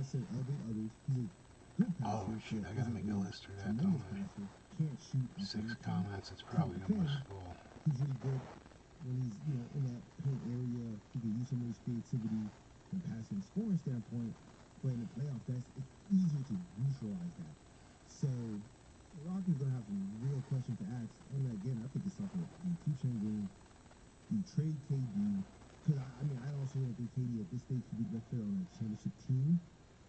necessarily elevate others. He's a good passer. Oh shoot, I gotta make a list for that, don't I? Can't shoot. 6 comments, it's probably the most full. He's really good when he's, you know, in that paint area. He can use some of his creativity from passing and scoring standpoint. But in the playoffs, it's easier to neutralize that. So the Rockets gonna have some real questions to ask. And again, I think it's something you keep changing. You trade KD, because I mean, I also don't think KD at this stage could be the best player on a championship team.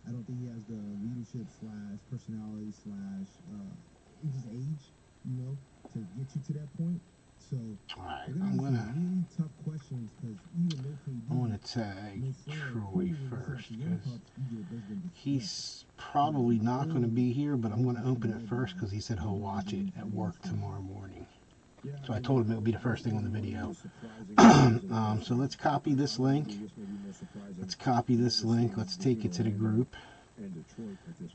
I don't think he has the leadership / personality / his age, you know, to get you to that point. So Alright, I'm gonna really tough questions because even no KD, I'm gonna tag Troy first because he's probably not gonna be here, but I'm gonna open it first because he said he'll watch it at work tomorrow morning. So I told him it would be the first thing on the video. So let's copy this link. Let's copy this link. Let's take it to the group.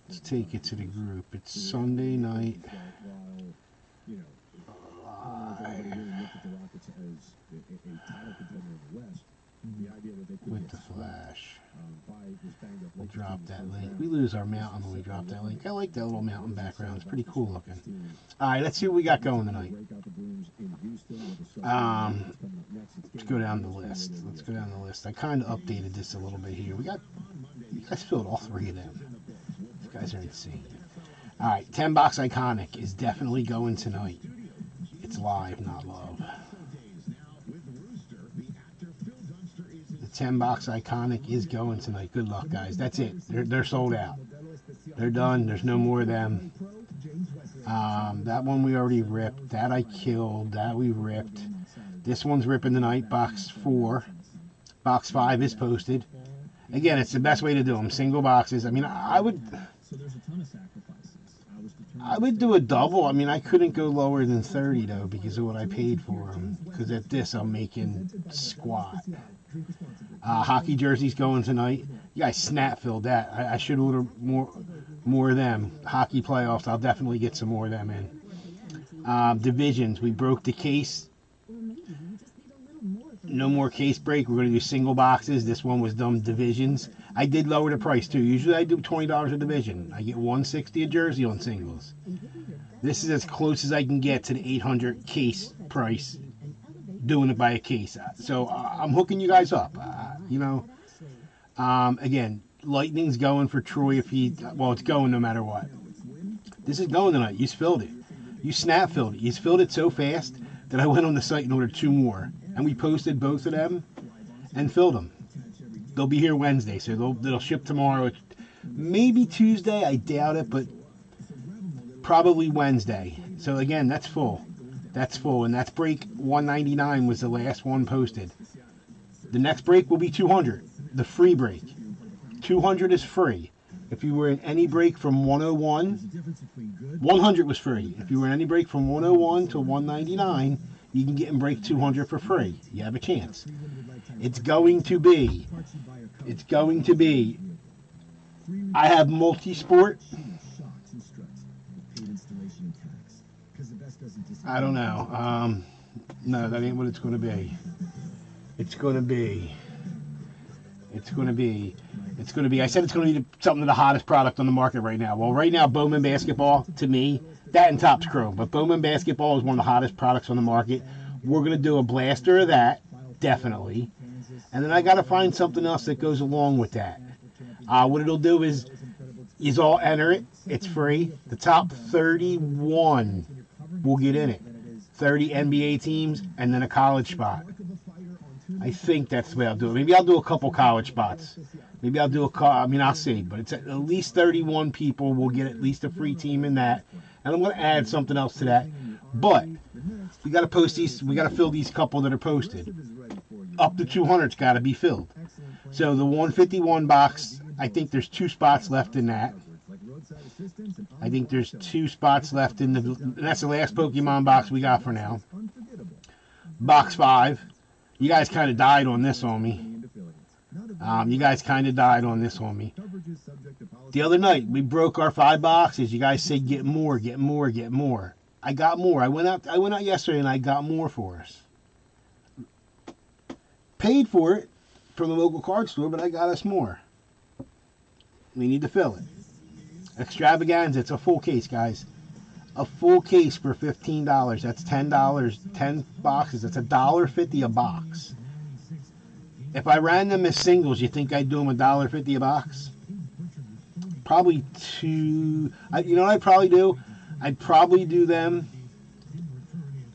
Let's take it to the group. It's Sunday night. With the Flash. We'll drop that link. We lose our mountain when we drop that link. I like that little mountain background. It's pretty cool looking. Alright, let's see what we got going tonight. Let's go down the list. Let's go down the list. I kind of updated this a little bit here. You guys filled all 3 of them. These guys are insane. Alright, 10 Box Iconic is definitely going tonight. It's live, not love. The 10 Box Iconic is going tonight. Good luck, guys. That's it. They're sold out. They're done. There's no more of them. That one we already ripped. That I killed. That we ripped. This one's ripping tonight. Box 4. Box 5 is posted. Again, it's the best way to do them. Single boxes. I mean, I would do a double. I mean, I couldn't go lower than 30 though because of what I paid for them. Because at this, I'm making squat. Hockey jerseys going tonight. You guys snap filled that. I should order more of them. Hockey playoffs. I'll definitely get some more of them in. Divisions. We broke the case. No more case break. We're going to do single boxes. This one was done divisions. I did lower the price too. Usually I do $20 a division. I get $160 a jersey on singles. This is as close as I can get to the 800 case price, doing it by a case. So I'm hooking you guys up. You know, again, Lightning's going for Troy if he. Well, it's going no matter what. This is going tonight. You filled it. You snap filled it. You filled it so fast that I went on the site and ordered 2 more. And we posted both of them and filled them. They'll be here Wednesday, so they'll ship tomorrow. Maybe Tuesday, I doubt it, but probably Wednesday. So again, that's full. That's full, and that's break 199 was the last one posted. The next break will be 200, the free break. 200 is free. If you were in any break from 101, 100 was free. If you were in any break from 101 to 199, you can get in break 200 for free. You have a chance. It's going to be. I have multi-sport. I don't know. No, that ain't what it's going to be. It's going to be. I said it's going to be something of the hottest product on the market right now. Well, right now, Bowman Basketball, to me, that and Topps Chrome. But Bowman Basketball is one of the hottest products on the market. We're going to do a blaster of that, definitely. And then I got to find something else that goes along with that. What it'll do is all enter it. It's free. The top 31 will get in it. 30 NBA teams and then a college spot. I think that's the way I'll do it. Maybe I'll do a couple college spots. Maybe I'll do I'll see. But it's at least 31 people will get at least a free team in that. And I'm going to add something else to that. But we got to post these. We got to fill these couple that are posted. Up to 200's got to be filled. So the 151 box, I think there's 2 spots left in that. I think there's 2 spots left in that's the last Pokemon box we got for now. Box 5. You guys kind of died on this on me. The other night, we broke our 5 boxes. You guys said, get more, get more, get more. I got more. I went out yesterday and I got more for us. Paid for it from the local card store, but I got us more. We need to fill it. Extravaganza. It's a full case, guys. A full case for $15. That's $10. 10 boxes. That's $1.50 a box. If I ran them as singles, you think I'd do them $1.50 a box? Probably two. You know what I'd probably do? I'd probably do them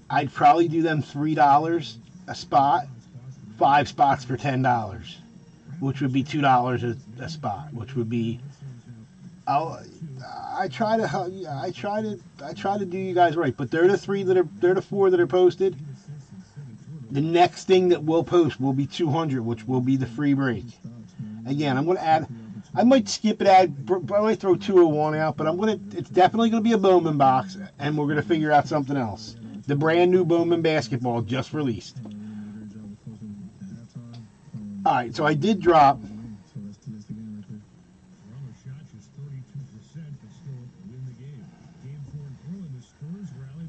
$3 a spot, 5 spots for $10, which would be $2 a spot, which would be. I try to do you guys right, but they're the 4 that are posted. The next thing that we'll post will be 200, which will be the free break. Again, I'm going to add. I might skip it. I might throw 201 out, but it's definitely going to be a Bowman box, and we're going to figure out something else. The brand new Bowman basketball just released. All right, so I did drop.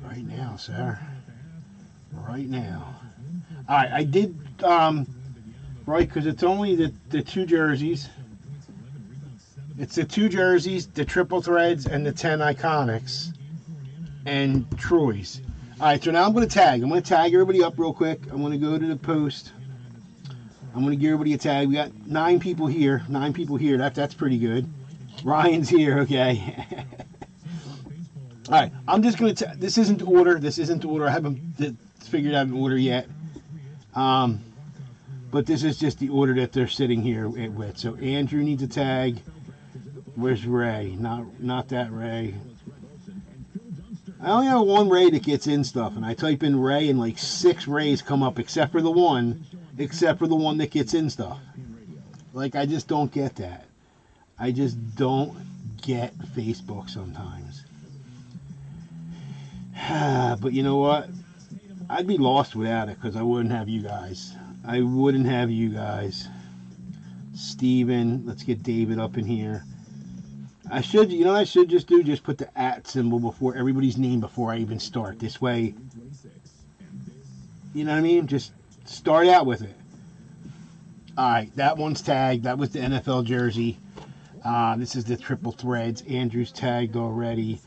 Right now, sir. Right now. All right, I did. Right, because it's only the 2 jerseys. It's the 2 jerseys, the triple threads, and the 10 iconics, and Troy's. All right, so now I'm going to tag. I'm going to tag everybody up real quick. I'm going to go to the post. I'm going to give everybody a tag. We got 9 people here. 9 people here. That's pretty good. Ryan's here. Okay. All right. I'm just going to. This isn't order. This isn't order. I haven't figured out an order yet. But this is just the order that they're sitting here with. So Andrew needs a tag. Where's Ray? Not that Ray. I only have 1 Ray that gets in stuff, and I type in Ray, and like 6 Rays come up, except for the one that gets in stuff. Like, I just don't get that. I just don't get Facebook sometimes. But you know what? I'd be lost without it, because I wouldn't have you guys. I wouldn't have you guys. Steven, let's get David up in here. I should just do? Just put the @ symbol before everybody's name before I even start. This way, you know what I mean? Just start out with it. All right, that one's tagged. That was the NFL jersey. This is the triple threads. Andrew's tagged already.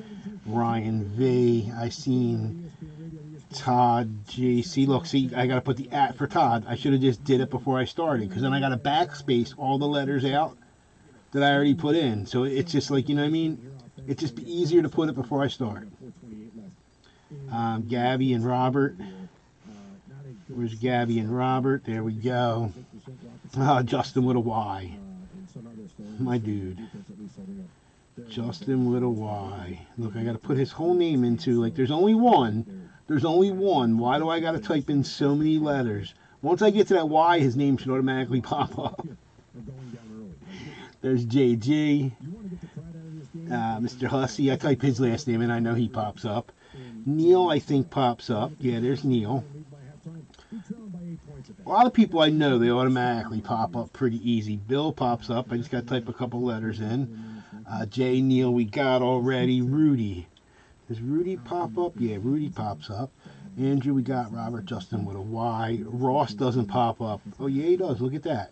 Ryan V. I seen Todd G. See, look, see, I got to put the @ for Todd. I should have just did it before I started, because then I got to backspace all the letters out that I already put in. So it's just like, you know what I mean? It's just easier to put it before I start. Gabby and Robert. Where's Gabby and Robert? There we go. Justin with a Y. My dude. Justin with a Y. Look, I got to put his whole name into, like, there's only one. There's only one. Why do I got to type in so many letters? Once I get to that Y, his name should automatically pop up. There's JG. Mr. Hussey. I type his last name and I know he pops up. Neil, I think, pops up. Yeah, there's Neil. A lot of people I know, they automatically pop up pretty easy. Bill pops up. I just got to type a couple letters in. Jay, Neil, we got already. Rudy. Does Rudy pop up? Yeah, Rudy pops up. Andrew, we got Robert. Justin with a Y. Ross doesn't pop up. Oh, yeah, he does. Look at that.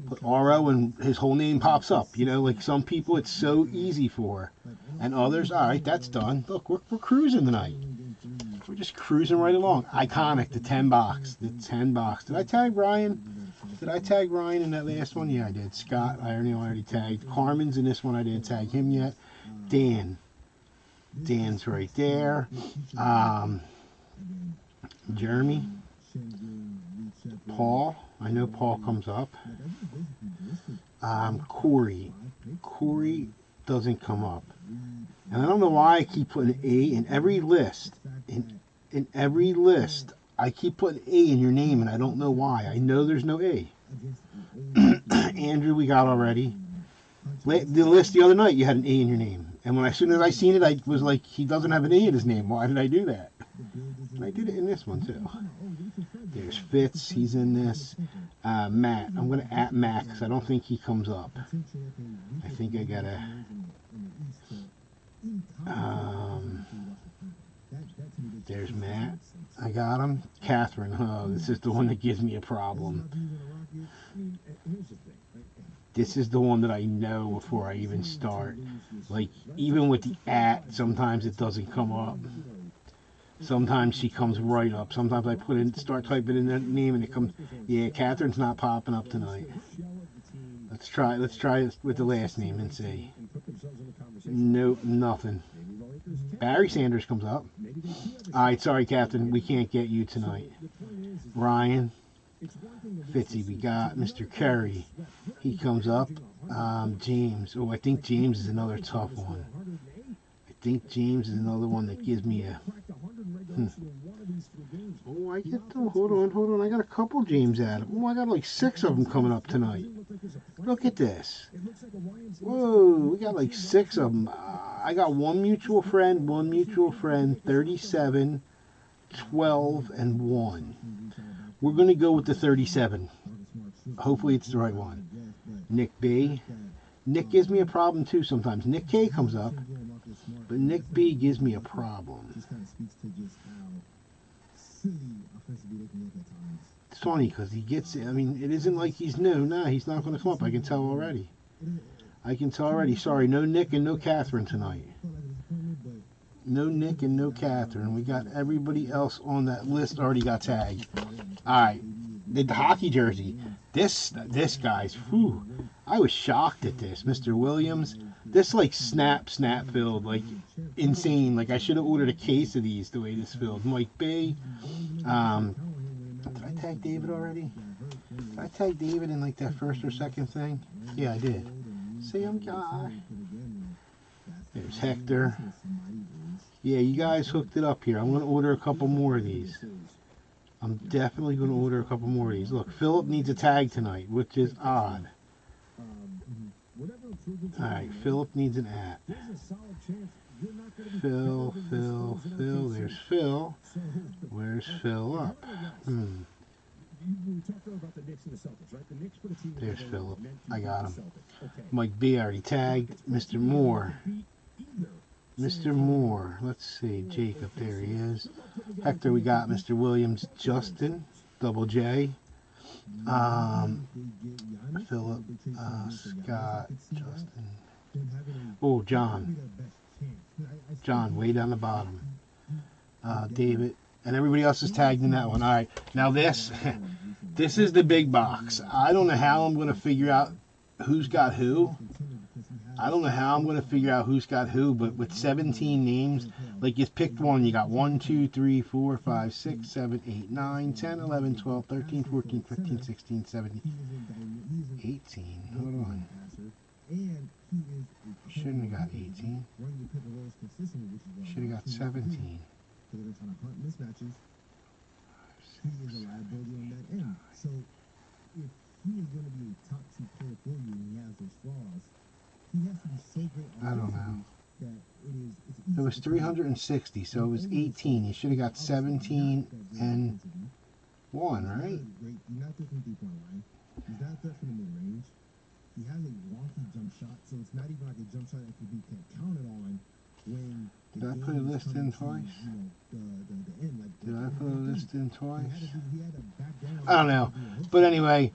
Put RO and his whole name pops up. You know, like some people it's so easy for. And others, all right, that's done. Look, we're cruising tonight. We're just cruising right along. Iconic, the 10 box. The 10 box. Did I tag Ryan? Did I tag Ryan in that last one? Yeah, I did. Scott, I already tagged. Carmen's in this one. I didn't tag him yet. Dan. Dan's right there. Jeremy. Paul. I know Paul comes up. Corey. Corey doesn't come up. And I don't know why I keep putting A in every list. In every list, I keep putting A in your name, and I don't know why. I know there's no A. Andrew, we got already. The list the other night, you had an A in your name. And as soon as I seen it, I was like, he doesn't have an A in his name. Why did I do that? And I did it in this one, too. There's Fitz. He's in this. Matt. I'm going to @ Matt because I don't think he comes up. I think I got to... there's Matt. I got him. Catherine. Oh, this is the one that gives me a problem. This is the one that I know before I even start. Like, even with the @ sometimes it doesn't come up. Sometimes she comes right up. Sometimes I start typing in that name and it comes. Yeah, Catherine's not popping up tonight. Let's try it with the last name and see. Nope, nothing. Barry Sanders comes up. Alright, sorry, Catherine, we can't get you tonight. Ryan. Fitzy, we got Mr. Kerry. He comes up. James. Oh, I think James is another tough one. I think James is another one that gives me a... Oh, I get them. Hold on. I got a couple James Adams. Oh, I got like 6 of them coming up tonight. Look at this. Whoa, we got like 6 of them. I got one mutual friend, 37, 12, and 1. We're going to go with the 37. Hopefully it's the right one. Nick B. Nick gives me a problem too sometimes. Nick K comes up, but Nick B gives me a problem. It's funny because he gets it. I mean, it isn't like he's new. Nah, he's not going to come up. I can tell already. Sorry, no Nick and no Catherine tonight. No Nick and no Catherine. We got everybody else on that list already got tagged. Alright. The hockey jersey. This guy's, whew. I was shocked at this. Mr. Williams. This like snap filled. Like insane. Like I should have ordered a case of these the way this filled. Mike B. Did I tag David already? Did I tag David in like that first or second thing? Yeah, I did. Sam guy. There's Hector. Yeah, you guys hooked it up here. I'm going to order a couple more of these. I'm definitely going to order a couple more of these. Look, Philip needs a tag tonight, which is odd. Alright, Philip needs an @ Phil. There's Phil. Where's Phil up? There's Philip. I got him. Mike B already tagged. Mr. Moore. Let's see. Jacob, there he is. Hector, we got Mr. Williams. Justin, double J. Philip, Scott, Justin. Oh, John, way down the bottom. David, and everybody else is tagged in that one. All right, now this is the big box. I don't know how I'm going to figure out who's got who. But with 17 names, like you picked one, you got 1, 2, 3, 4, 5, 6, 7, 8, 9, 10, 11, 12, 13, 14, 15, 16, 17, 18. Hold on. Shouldn't have got 18. Should have got 17. I don't know. It was 360, so it was 18. You should have got 17 and 1, right? He has a wonky jump shot, so it's not even like a jump shot that could be counted on when. Did I put a list in twice? I don't know. But anyway,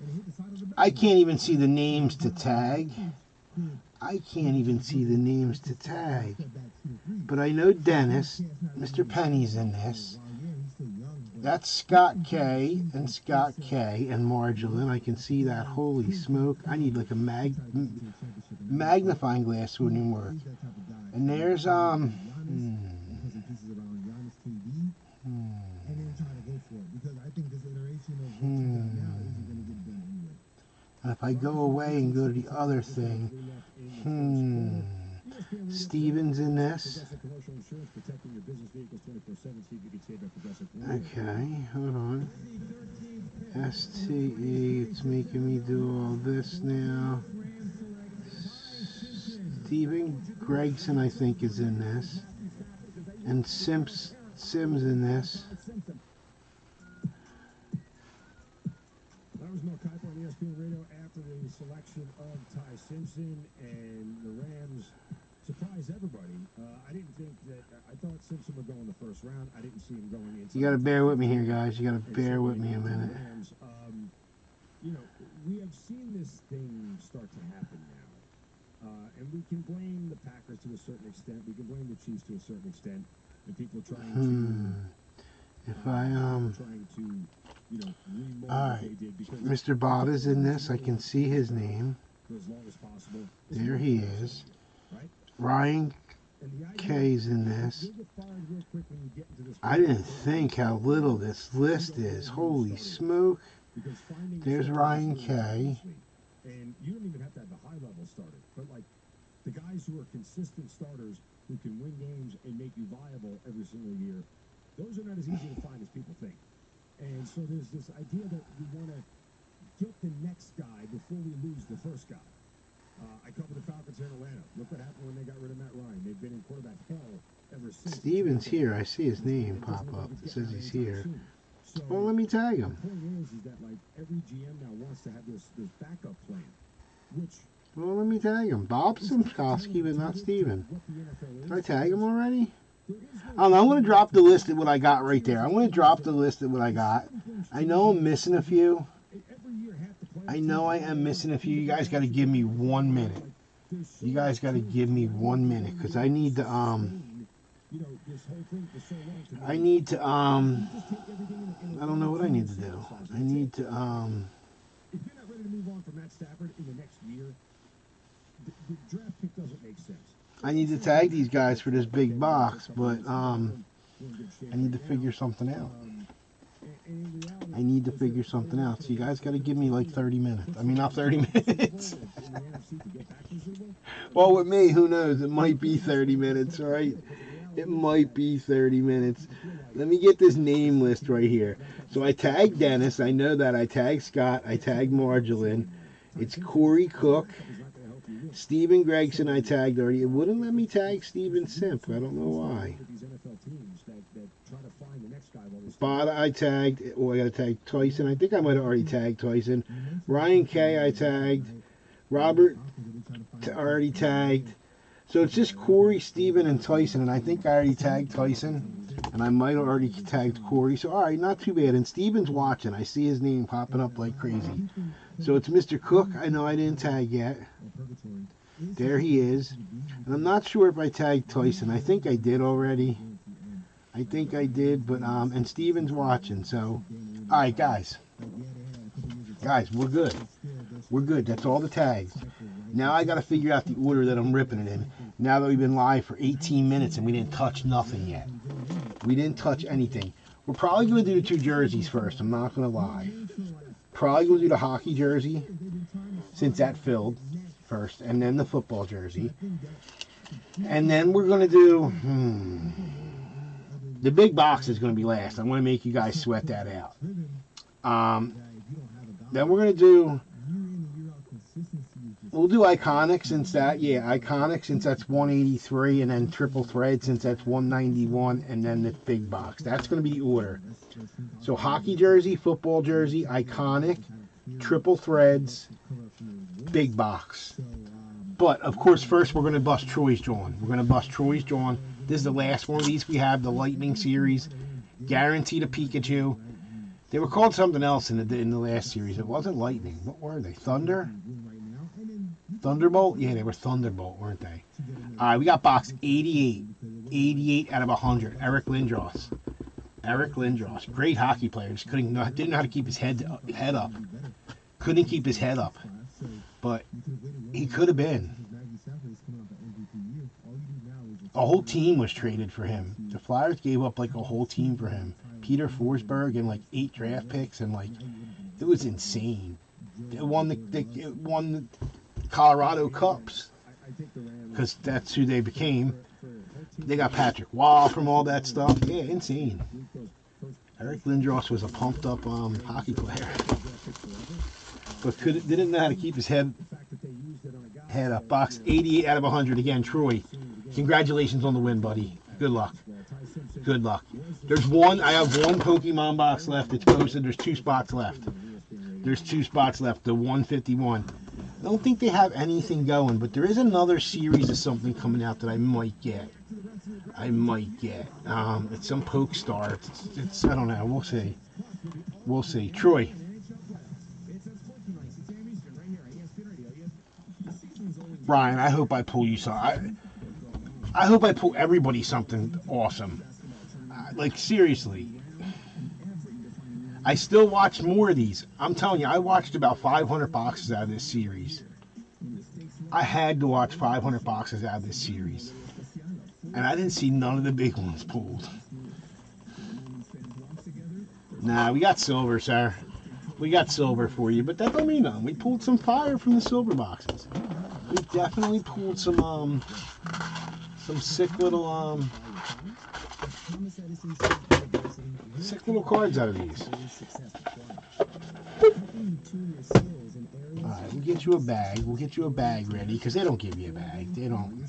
I can't even see the names to tag. But I know Dennis, Mr. Penny's in this. That's Scott K and Marjolin. I can see that. Holy smoke. I need like a magnifying glass wouldn't work. And there's And if I go away and go to the other thing, Steven's in this. Okay, hold on. STE, it's making me do all this now. Steven Gregson, I think, is in this. And Sims in this. That was Mel Kiper on ESPN Radio after the selection of Ty Simpson, and the Rams surprised everybody. I didn't think that. I thought Simpson would go in the first round. I didn't see him going in. You got to bear with me here, guys. You got to bear with me a minute. you know, we have seen this thing start to happen now. And we can blame the Packers to a certain extent. We can blame the Chiefs to a certain extent. And people trying If I trying to, you know, remold all what right, they did because Mr. Botta's in this. I can see his name. for as long as possible. There he is. Right? Ryan And the idea K's in this. you'll get fired real quick when you get into this. I didn't think how little this list is. Holy smoke. Because finding There's starters Ryan really K. honestly, and you don't even have to have the high level starter, but like the guys who are consistent starters who can win games and make you viable every single year, those are not as easy to find as people think. And so there's this idea that we want to get the next guy before we lose the first guy. I covered the Falcons here in Atlanta. Look what happened when they got rid of Matt Ryan. They've been in quarterback hell ever since. Steven's here. I see his name pop up. It says he's here. So, Well, let me tag him. the point is that like every GM now wants to have this backup plan, which Well, let me tag him. Bob Simkowski, but not Steven. what the NFL is. Did I tag him already? There is I don't know. I'm going to drop the list of what I got right there. I'm going to drop the list of what I got. I know I'm missing a few. every year half the players I know I am missing a few. You guys got to give me 1 minute. You guys got to give me 1 minute because I need to you know, this whole thing for so long to I need to just take everything in I don't know what I need to do. I need to if you're not ready to move on from Matt Stafford in the next year, the draft pick doesn't make sense. I need to tag these guys for this big box, but I need to figure something out. I need to figure something out. So you guys got to give me like 30 minutes. I mean, not 30 minutes. Well, with me, who knows? It might be 30 minutes, right? It might be 30 minutes. Let me get this name list right here. So I tagged Dennis. I know that. I tagged Scott. I tagged Marjolin. It's Corey Cook. Steven Gregson I tagged already. It wouldn't let me tag Steven Simp. I don't know why. Bada I tagged. Oh, I got to tag Tyson. I think I might have already tagged Tyson. Ryan K I tagged. Robert already tagged. So it's just Corey, Steven, and Tyson. And I think I already tagged Tyson. And I might have already tagged Corey. So, all right, not too bad. And Steven's watching. I see his name popping up like crazy. So it's Mr. Cook. I know I didn't tag yet. There he is. And I'm not sure if I tagged Tyson. I think I did already. I think I did. But, and Steven's watching. So, all right, guys. Guys, we're good. We're good. That's all the tags. Now I got to figure out the order that I'm ripping it in. Now that we've been live for 18 minutes and we didn't touch nothing yet. We didn't touch anything. We're probably going to do the 2 jerseys first. I'm not going to lie. Probably going to do the hockey jersey since that filled first. And then the football jersey. And then we're going to do... the big box is going to be last. I want to make you guys sweat that out. Then we're going to do... We'll do Iconic since that, Iconic since that's 183, and then Triple Thread since that's 191, and then the big box. That's going to be the order. So hockey jersey, football jersey, Iconic, Triple Threads, big box. But, of course, first we're going to bust Troy's John. We're going to bust Troy's John. This is the last one of these we have, the Lightning series. Guaranteed a Pikachu. They were called something else in the last series. It wasn't Lightning. What were they? Thunder? Thunderbolt? Yeah, they were Thunderbolt, weren't they? All right, we got box 88. 88 out of 100. Eric Lindros. Eric Lindros. Great hockey player. Just didn't know how to keep his head up. Couldn't keep his head up. But he could have been. A whole team was traded for him. The Flyers gave up like a whole team for him. Peter Forsberg and like 8 draft picks, and like it was insane. It won the Colorado Cups because that's who they became. They got Patrick Waugh from all that stuff. Yeah, insane. Eric Lindros was a pumped up hockey player, but didn't know how to keep his head up. Box 88 out of 100 again. Troy, congratulations on the win, buddy. Good luck. Good luck. I have one Pokemon box left. It's posted. There's 2 spots left. There's 2 spots left. The 151. I don't think they have anything going, but there is another series of something coming out that I might get. It's some Poke Star. It's I don't know. We'll see. Troy. Brian, I hope I pull you some. I hope I pull everybody something awesome. Like, seriously. I still watch more of these. I'm telling you, I watched about 500 boxes out of this series. I had to watch 500 boxes out of this series. And I didn't see none of the big ones pulled. Nah, we got silver, sir. We got silver for you, but that don't mean nothing. We pulled some fire from the silver boxes. We definitely pulled some sick little cards out of these. Alright, we'll get you a bag. We'll get you a bag ready, because they don't give you a bag. They don't.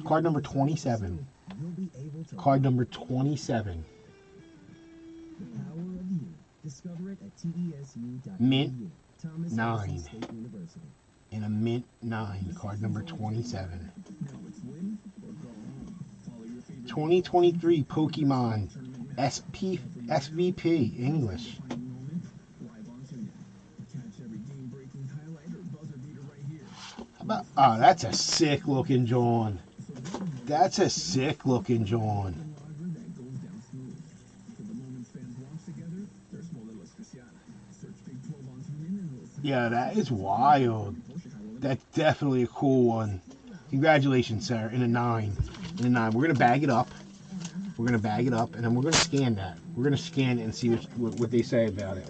Card number 27. Card number 27. Mint 9. And a mint 9. Card number 27. 2023 Pokemon SVP English. Oh, that's a sick looking John. That's a sick looking John. Yeah, that is wild. That's definitely a cool one. Congratulations, sir. In a 9. In a 9. We're going to bag it up. We're going to bag it up, and then we're going to scan that. We're going to scan it and see what they say about it.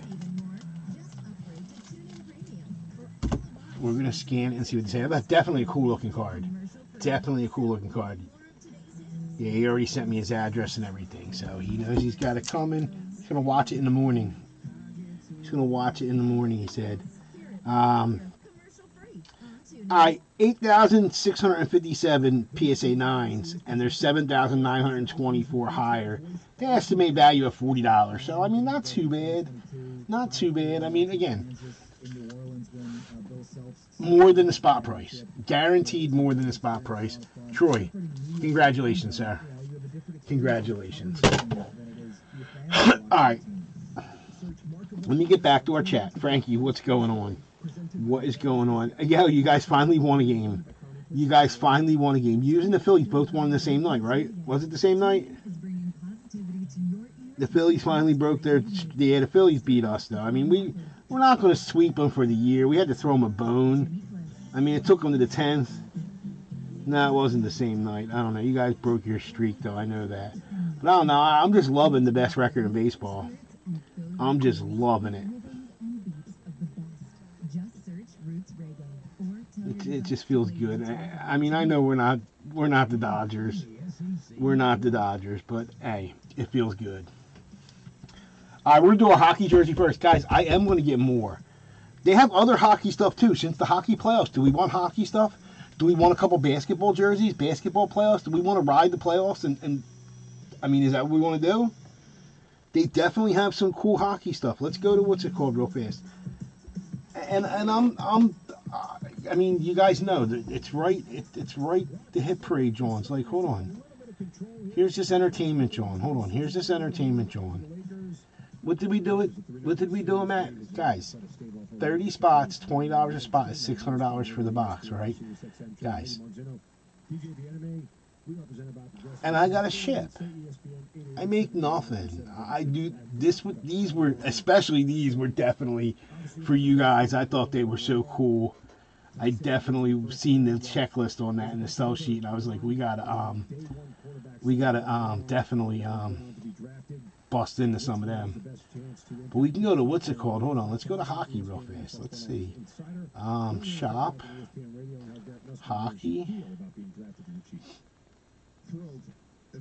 We're going to scan it and see what they say. That's definitely a cool looking card. Definitely a cool looking card. Yeah, he already sent me his address and everything, so he knows he's got it coming. He's going to watch it in the morning. He's going to watch it in the morning, he said. Alright, 8,657 PSA 9s, and there's 7,924 higher. The estimated value of $40. So, I mean, not too bad. Not too bad. I mean, again, more than the spot price. Guaranteed more than the spot price. Troy, congratulations, sir. Congratulations. Alright. Let me get back to our chat. Frankie, what's going on? What is going on? Yeah, you guys finally won a game. You guys finally won a game. You and the Phillies both won the same night, right? Was it the same night? The Phillies finally broke their... Yeah, the Phillies beat us, though. I mean, we're not going to sweep them for the year. We had to throw them a bone. I mean, it took them to the 10th. No, it wasn't the same night. I don't know. You guys broke your streak, though. I know that. But I don't know. I'm just loving the best record in baseball. I'm just loving it. It just feels good. I mean, I know we're not the Dodgers. We're not the Dodgers, but hey, it feels good. All right, we're going to do a hockey jersey first. Guys, I am going to get more. They have other hockey stuff, too, since the hockey playoffs. Do we want hockey stuff? Do we want a couple basketball jerseys, basketball playoffs? Do we want to ride the playoffs? And I mean, is that what we want to do? They definitely have some cool hockey stuff. Let's go to what's it called real fast. And I mean, you guys know that it's right. It's right. The hit parade, John's like, hold on. Here's this entertainment, John. Hold on. Here's this entertainment, John. What did we do it? What did we do them at, guys? 30 spots, $20 a spot is $600 for the box, right, guys? And I got a ship. I make nothing. I do this. These were, especially these were definitely for you guys. I thought they were so cool. I definitely seen the checklist on that in the sell sheet, and I was like, we gotta definitely bust into some of them. But we can go to what's it called? Hold on, let's go to hockey real fast. Let's see. Shop hockey.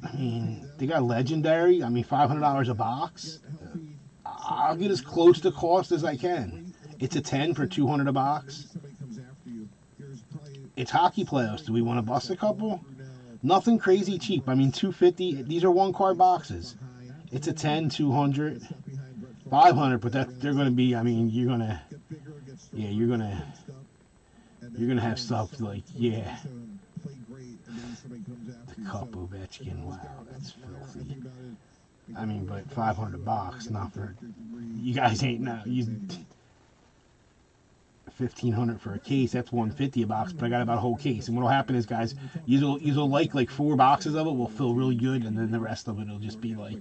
I mean, they got legendary. I mean, $500 a box. I'll get as close to cost as I can. It's a 10 for $200 a box. It's hockey playoffs. Do we want to bust a couple? Nothing crazy cheap. I mean, $250. These are one card boxes. It's a 10, 200, 500. But they're going to be. I mean, you're gonna have stuff like the Cup Ovechkin. Wow, that's filthy. I mean, but $500 box, not for you guys ain't now. $1,500 for a case. That's $150 a box, but I got about a whole case. And what'll happen is, guys, you'll like 4 boxes of it will feel really good, and then the rest of it will just be like,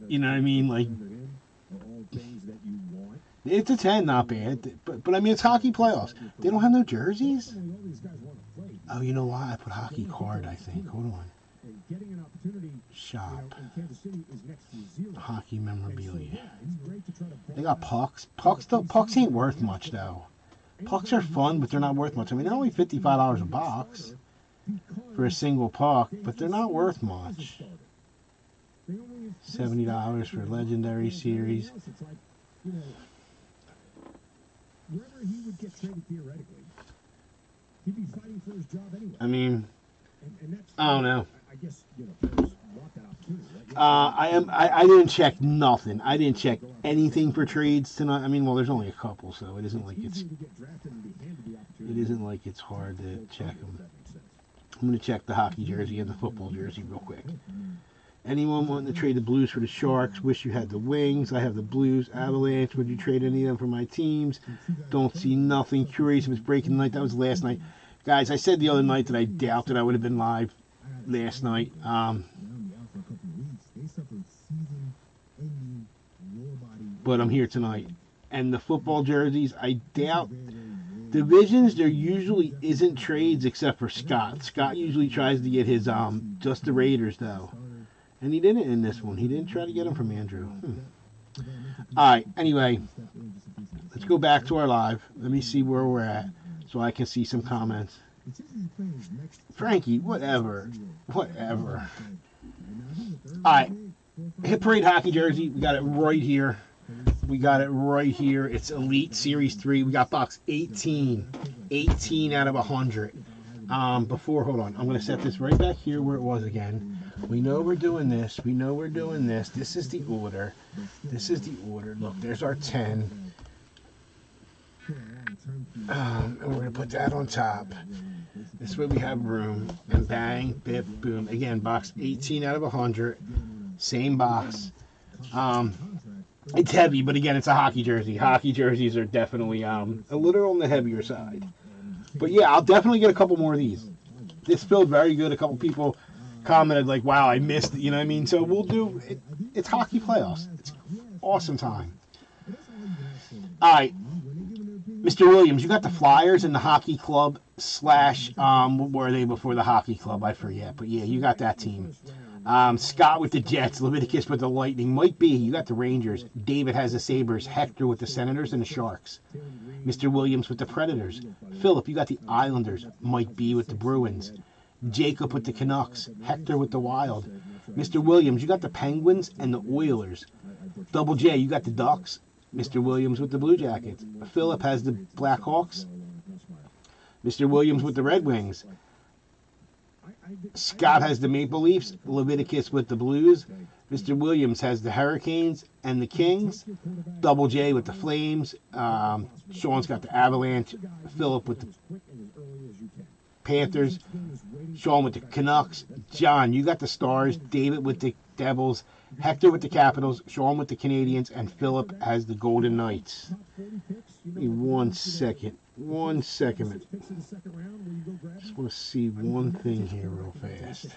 you know what I mean? Like, it's a 10, not bad. But I mean, it's hockey playoffs. They don't have no jerseys. Oh, you know why? I put hockey card, I think. Hold on. Shop. Hockey memorabilia. They got pucks. Pucks ain't worth much, though. Pucks are fun, but they're not worth much. I mean, they're only $55 a box for a single puck, but they're not worth much. $70 for Legendary Series. I mean, I don't know. I didn't check nothing. I didn't check anything for trades tonight. I mean, well, there's only a couple, so it isn't like it's hard to check them. I'm gonna check the hockey jersey and the football jersey real quick. Anyone wanting to trade the Blues for the Sharks? Wish you had the Wings. I have the Blues. Avalanche. Would you trade any of them for my teams? Don't see nothing. Curious if it's breaking tonight. That was last night. Guys, I said the other night that I doubted I would have been live last night. But I'm here tonight. And the football jerseys, I doubt. Divisions, there usually isn't trades except for Scott. Scott usually tries to get his, just the Raiders, though. And he didn't in this one. He didn't try to get them from Andrew. Alright, anyway. Let's go back to our live. Let me see where we're at so I can see some comments. Frankie, whatever. Whatever. Alright. Hit Parade hockey jersey. We got it right here. We got it right here. It's Elite Series 3. We got box 18. 18 out of 100. Hold on. I'm going to set this right back here where it was again. We know we're doing this. We know we're doing this. This is the order. This is the order. Look, there's our 10. And we're going to put that on top. This way we have room. And bang, bip, boom. Again, box 18 out of 100. Same box. It's heavy, but again, it's a hockey jersey. Hockey jerseys are definitely a little on the heavier side. But yeah, I'll definitely get a couple more of these. This felt very good. A couple people commented like, wow, I missed it. You know what I mean? So we'll do it. It's hockey playoffs. It's awesome time. All right. Mr. Williams, you got the Flyers and the hockey club / what were they before the hockey club? I forget. But yeah, you got that team. Scott with the Jets, Leviticus with the Lightning, Mike B, you got the Rangers, David has the Sabres, Hector with the Senators and the Sharks, Mr. Williams with the Predators, Philip, you got the Islanders, Mike B with the Bruins, Jacob with the Canucks, Hector with the Wild, Mr. Williams, you got the Penguins and the Oilers, Double J, you got the Ducks, Mr. Williams with the Blue Jackets, Philip has the Blackhawks, Mr. Williams with the Red Wings, Scott has the Maple Leafs, Leviticus with the Blues, Mr. Williams has the Hurricanes and the Kings, Double J with the Flames, Sean's got the Avalanche, Philip with the Panthers, Sean with the Canucks, John, you got the Stars, David with the Devils, Hector with the Capitals, Sean with the Canadians, and Philip has the Golden Knights. Give me 1 second. 1 second. Just want to see one thing here real fast.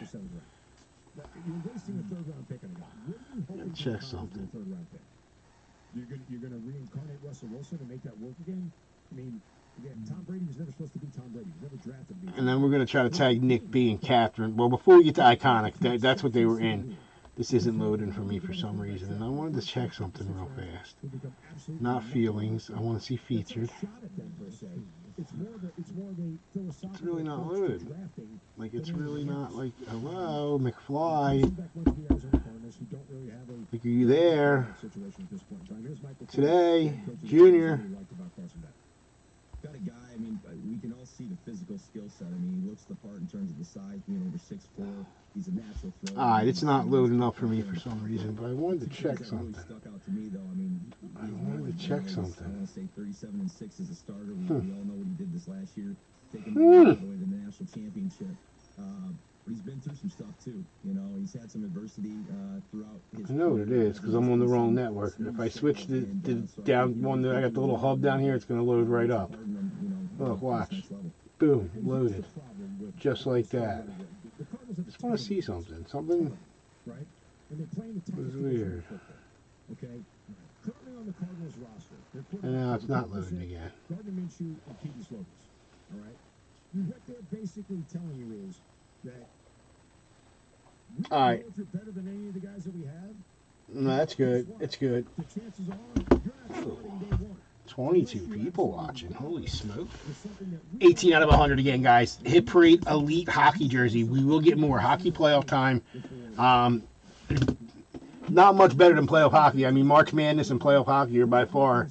Check something. You're going to reincarnate Russell Wilson and make that work again? I mean, again, Tom Brady was never supposed to be Tom Brady. He was never drafted to be. And then we're going to try to tag Nick B and Catherine. Well, before we get to Iconic, that's what they were in. This isn't loading for me for some reason, and I wanted to check something real fast. Not feelings. I want to see featured. It's really not loaded. Like, it's really not like, hello, McFly. Like, are you there? Today, Junior. Got a guy, I mean, we can all see the physical skill set. I mean, he looks the part in terms of the size, being over 6'4". He's a natural thrower. Alright, it's not loading up for me for some reason, but I wanted to check something. Stuck out to me, though. I mean, I wanted to check something. I want to say 37-6 as a starter. We all know what he did this last year, taking away the national championship. but he's been through some stuff too. You know, he's had some adversity throughout his I know what it is because I'm on the wrong network. If I switch the down one, I got the little hub down here. It's going to load right up. Look, watch. Boom, loaded. Just like that. Just want to see something. Something was weird. Okay. Currently on the Cardinals roster, And now it's not loading again. Gardner Minshew and Petey Slovis. All right. What they're basically telling you is that we don't All right. know if you're better than any of the guys that we have. No, that's good. It's good. The chances are you're not starting day one. 22 people watching. Holy smoke. 18 out of 100 again, guys. Hit Parade Elite Hockey Jersey. We will get more hockey playoff time. Not much better than playoff hockey. I mean, March Madness and playoff hockey are by far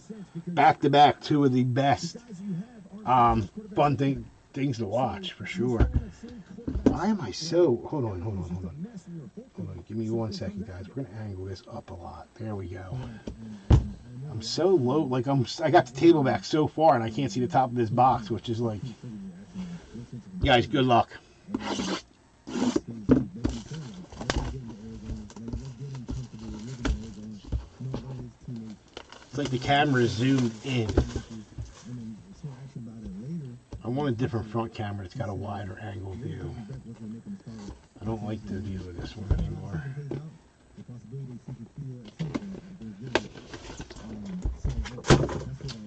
back-to-back two of the best fun things to watch, for sure. Why am I so... Hold on. Give me 1 second, guys. We're going to angle this up a lot. There we go. I'm so low. Like, I got the table back so far, and I can't see the top of this box, which is like... Guys, good luck. It's like the camera is zoomed in. I want a different front camera. It's got a wider angle view. I don't like the view of this one anymore.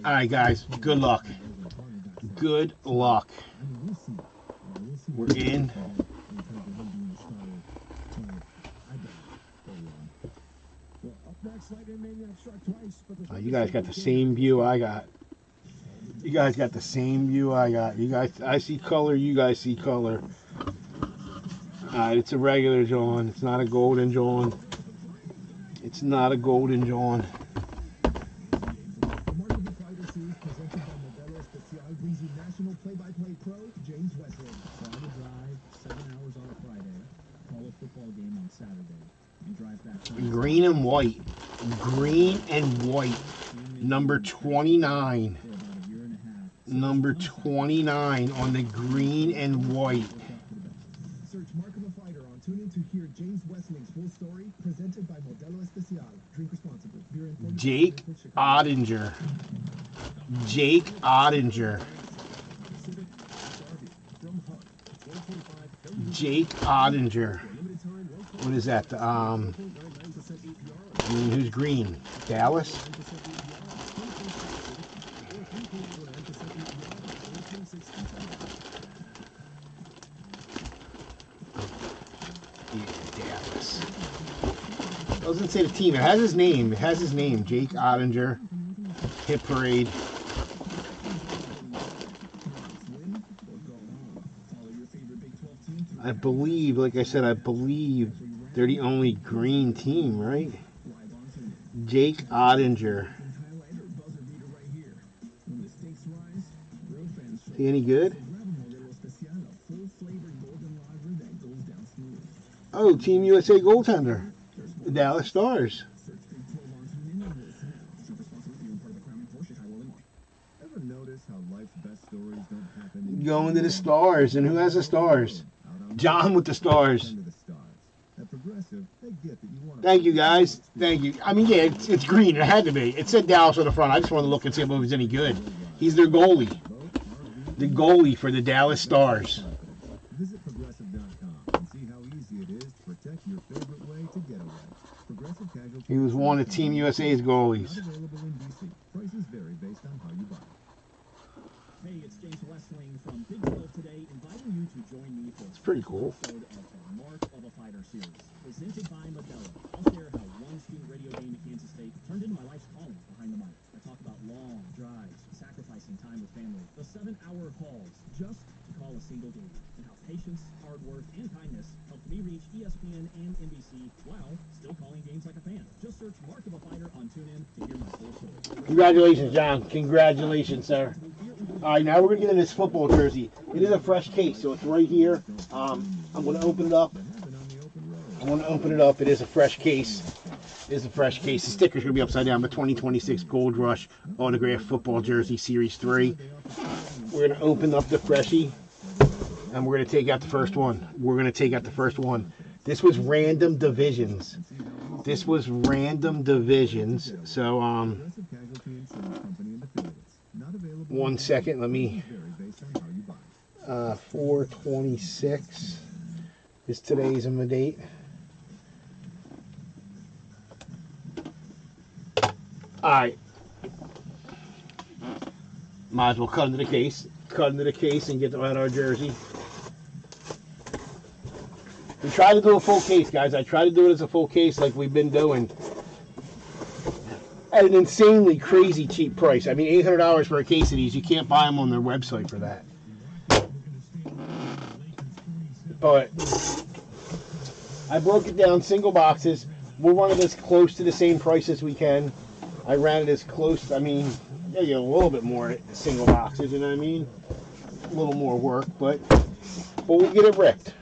Alright, guys. Good luck. Good luck. We're in. You guys got the same view I got. You guys got the same view I got. You guys, I see color. You guys see color. Alright, it's a regular John. It's not a golden John. It's not a golden John. National play-by-play pro James Wesley. Friday drive, 7 hours on a Friday. Call a football game on Saturday. And drive back. Green and white. Green and white. Number 29. Number 29 on the green and white. Search Mark of a Fighter on TuneIn to hear James Wesley's full story, presented by Modelo Especial. Drink responsibly. Beer imported Jake Ottinger. Jake Ottinger. Jake Ottinger. What is that? Who's green? Dallas? Yeah, Dallas. It doesn't say the team. It has his name. It has his name. Jake Ottinger. Hit Parade. I believe, like I said, I believe they're the only green team, right? Jake Ottinger. Is he any good? Oh, Team USA goaltender. The Dallas Stars. Going to the Stars. And who has the Stars? John with the Stars. Thank you, guys. Thank you. I mean, yeah, it's green. It had to be. It said Dallas on the front. I just wanted to look and see if it was any good. He's their goalie. The goalie for the Dallas Stars. Visit progressive.com and see how easy it is to protect your favorite way to get away. Progressive Casualty. He was one of Team USA's goalies. Not available in DC. Prices vary based on how you buy. Hey, it's James Westling from Big 12 today, inviting you to join me for It's pretty cool. an episode of the Mark of a Fighter series, presented by Modelo. I'll share how one student radio game at Kansas State turned into my life's calling behind the mic. I talk about long drives, sacrificing time with family, the 7-hour calls just to call a single game, and how patience, hard work, and kindness helped me reach ESPN and NBC while still calling games like a fan. Just search Mark of a Fighter on TuneIn to hear my full story. Congratulations, John. Congratulations, sir. All right, now we're going to get in this football jersey. It is a fresh case, so it's right here. I'm going to open it up. I want to open it up. It is a fresh case. It is a fresh case. The sticker's going to be upside down. The 2026 Gold Rush Autograph Football Jersey Series 3. We're going to open up the freshie. and we're going to take out the first one. We're going to take out the first one. This was random divisions. This was random divisions. So, Progressive Casualty Insurance Company and affiliates. Not available. 1 second. Let me. Vary based on how you buy. 4/26 is today's in the date. All right. Might as well cut into the case. Cut into the case and get out our jersey. We try to do a full case, guys. I try to do it as a full case like we've been doing. At an insanely crazy cheap price. I mean, $800 for a case of these. You can't buy them on their website for that. But I broke it down, single boxes. We'll run it as close to the same price as we can. I ran it as close, I mean, you get a little bit more single boxes, you know what I mean? A little more work, but we'll get it ripped.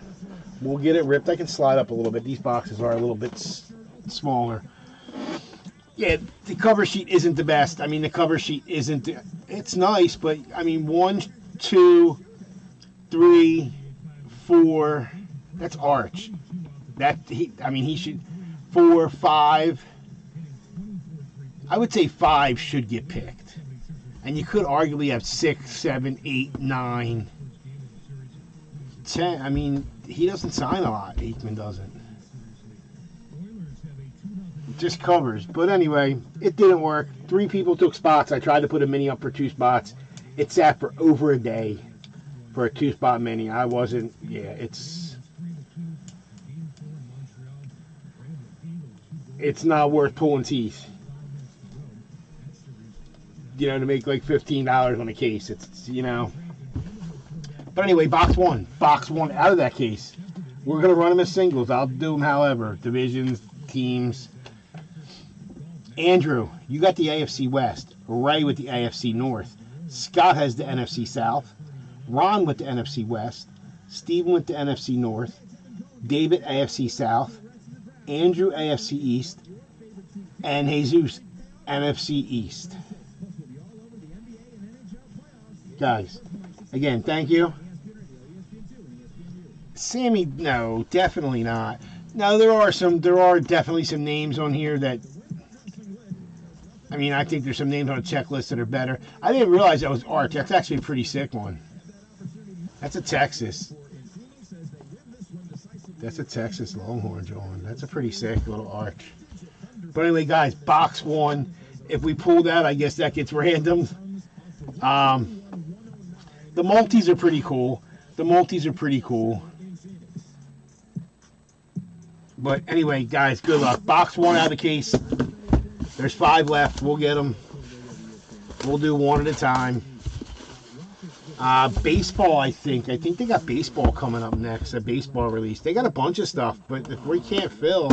We'll get it ripped. I can slide up a little bit. These boxes are a little bit smaller. Yeah, the cover sheet isn't the best. I mean, the cover sheet isn't, it's nice, but I mean, 1, 2, 3, 4, that's Arch. He should, 4, 5, I would say 5 should get picked. And you could arguably have 6, 7, 8, 9, 10. I mean, he doesn't sign a lot. Aikman doesn't. Just covers. But anyway, it didn't work. 3 people took spots. I tried to put a mini up for 2 spots. It sat for over a day for a 2-spot mini. I wasn't, yeah, it's not worth pulling teeth. You know, to make like $15 on a case. It's, you know. But anyway, box one out of that case. We're going to run them as singles. I'll do them however. Divisions, teams. Andrew, you got the AFC West. Ray with the AFC North. Scott has the NFC South. Ron with the NFC West. Steven with the NFC North. David, AFC South. Andrew, AFC East. And Jesus, NFC East. Guys, again, thank you. Sammy, no, definitely not. No, there are definitely some names on here that, I mean, I think there's some names on a checklist that are better. I didn't realize that was Arch. That's actually a pretty sick one. That's a Texas. That's a Texas Longhorn, John. That's a pretty sick little Arch. But anyway, guys, box one. If we pull that, I guess that gets random. The multis are pretty cool. But anyway, guys, good luck. Box one out of the case. There's 5 left. We'll get them. We'll do one at a time. Baseball, I think they got baseball coming up next. A baseball release. They got a bunch of stuff, but if we can't fill,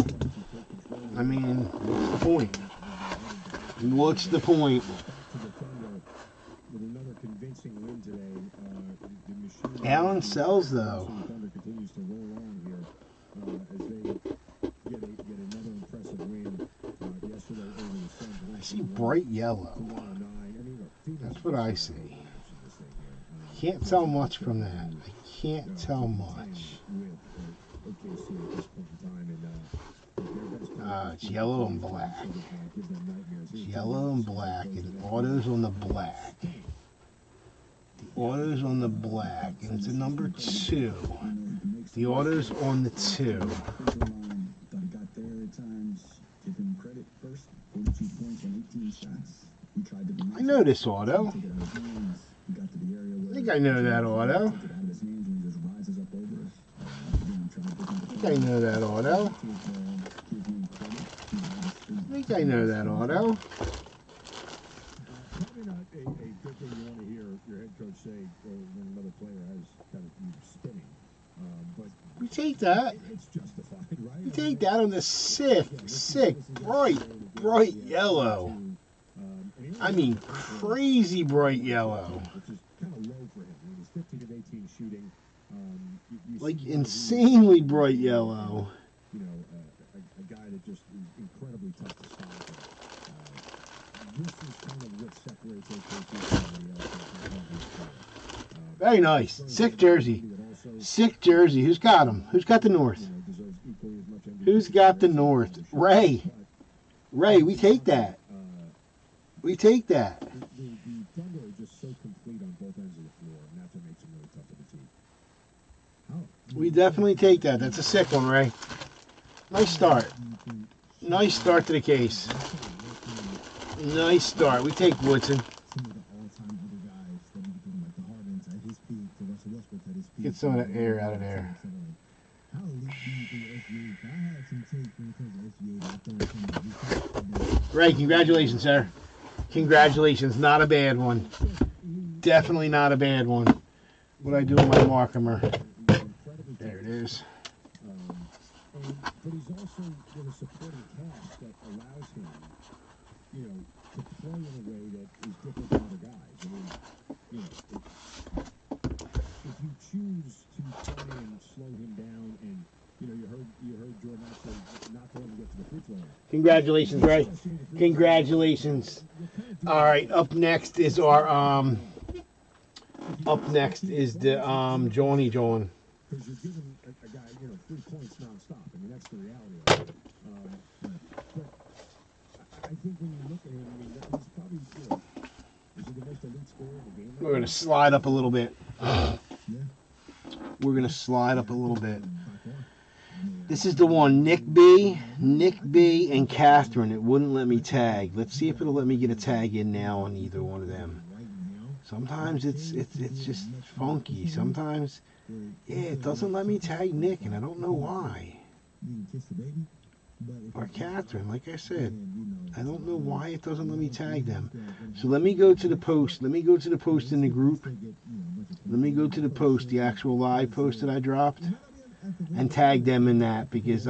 I mean, what's the point? What's the point? Allen sells though. I see bright yellow. That's what I see. Can't tell much from that. I can't tell much. It's yellow and black. It's yellow and black, and autos on the black. The auto's on the black, and it's a number 2. The auto's on the 2. I know this auto. I think I know that auto. I know that auto. Probably not a good thing you want to hear your head coach say when another player has kind of you spinning. But we take that. It's justified, right? We take that on the sick, bright yellow. I mean, crazy bright yellow. Which is kind of low for him. He was 15 of 18 shooting. Like insanely bright yellow. You know, a guy that just is incredibly tough to stop. This is kind of what separates OKC from everybody else. Very nice. Sick jersey. Sick jersey. Who's got him? Who's got the North? deserves equally as much MVP. Who's got the North? Ray. Ray, we take that. We take that. The Thunder are just so complete on both ends of the floor, and that's what makes them really tough to beat. We definitely take that. That's a sick one, Ray. Nice start. Nice start to the case. Nice start. We take Woodson. Some of the all-time other guys that we could like the Hardens at his peak, the Russell Westbrook at his peak. Get some of that air out of there. How elite do you think SGA? I had some take when it comes to SGA. Ray, congratulations, sir. Congratulations. Not a bad one. Definitely not a bad one. What do I do with my marker? There it is. But he's also with a supporting cast that allows him, to play in a way that is different than other guys. I mean, if you choose to try and slow him down, and you heard Jordan say not to let him get to the free throw line. Congratulations, Ray. Congratulations. All right, up next is our the Johnny John. Because you're giving a guy, 3 points nonstop. I mean, that's the reality of it. But I think when you look at him, he's probably, is he the most elite scorer in the game? We're gonna slide up a little bit. We're gonna slide up a little bit. This is the one, Nick B, and Catherine. It wouldn't let me tag. Let's see if it'll let me get a tag in now on either one of them. Sometimes it's just funky. Sometimes, it doesn't let me tag Nick, and I don't know why. Or Catherine, like I said, I don't know why it doesn't let me tag them. So let me go to the post. Let me go to the post in the group. Let me go to the post, the actual live post that I dropped, and tag them in that, because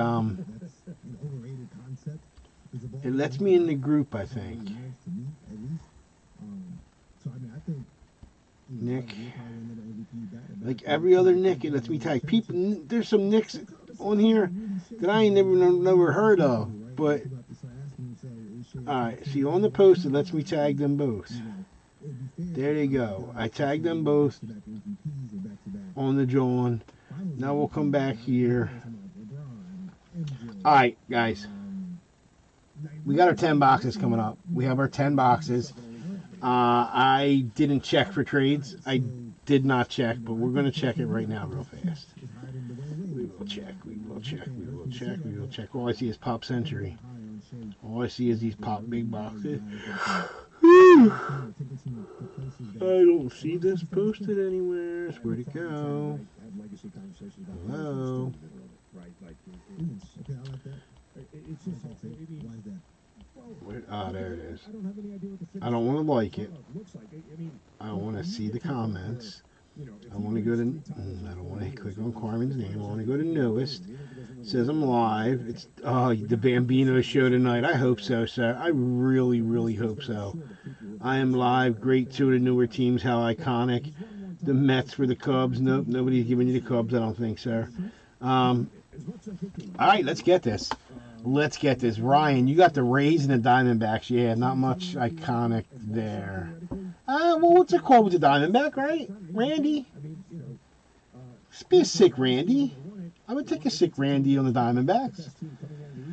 it lets me in the group, I think. Nick, like every other Nick, it lets me tag people. There's some Nicks on here that I ain't never heard of, but alright, see, on the post it lets me tag them both. There they go. I tagged them both on the John. Now we'll come back here. Alright, guys, we got our 10 boxes coming up. We have our 10 boxes. I didn't check for trades. I did not check, but we're going to check it right now real fast. We will check. All I see is Pop Century. All I see is these Pop Big Boxes. I don't see this posted anywhere. Where'd it go? Hello? There it is. I don't want to like it. I want to see the comments. I want to go to, I don't want to click on Carmen's name. I want to go to newest. It says I'm live. It's the Bambino show tonight. I hope so, sir. I really, really hope so. I am live. Great, 2 of the newer teams. How iconic. The Mets for the Cubs. Nope, nobody's giving you the Cubs, I don't think, sir. All right, let's get this. Let's get this. Ryan, you got the Rays and the Diamondbacks. Yeah, not much iconic there. Well, what's it called with the Diamondback, right? Randy? Just be a sick Randy. I would take a sick Randy on the Diamondbacks.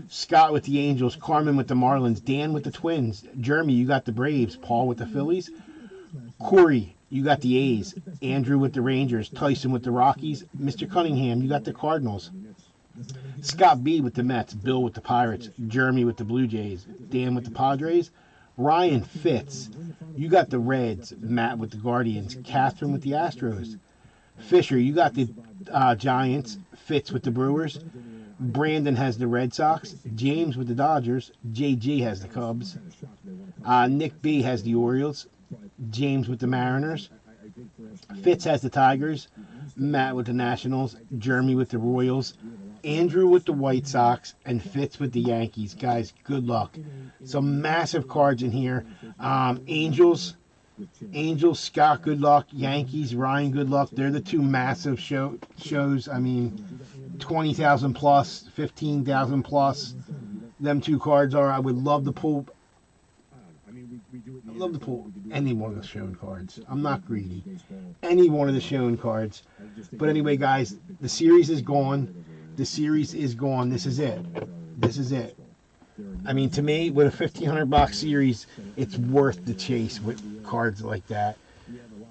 Scott with the Angels. Carmen with the Marlins. Dan with the Twins. Jeremy, you got the Braves. Paul with the Phillies. Corey, you got the A's. Andrew with the Rangers. Tyson with the Rockies. Mr. Cunningham, you got the Cardinals. Scott B with the Mets, Bill with the Pirates, Jeremy with the Blue Jays, Dan with the Padres, Ryan Fitz, you got the Reds, Matt with the Guardians, Catherine with the Astros, Fisher, you got the Giants, Fitz with the Brewers, Brandon has the Red Sox, James with the Dodgers, JG has the Cubs, Nick B has the Orioles, James with the Mariners, Fitz has the Tigers, Matt with the Nationals, Jeremy with the Royals, Andrew with the White Sox, and Fitz with the Yankees. Guys, good luck. Some massive cards in here. Angels, Scott, good luck. Yankees, Ryan, good luck. They're the 2 massive shows. I mean, 20,000 plus, 15,000 plus. Them 2 cards are. I would love to pull. I'd love to pull any one of the shown cards. I'm not greedy. Any one of the shown cards. But anyway, guys, the series is gone. The series is gone. This is it. This is it. I mean, to me, with a $1,500 series, it's worth the chase with cards like that.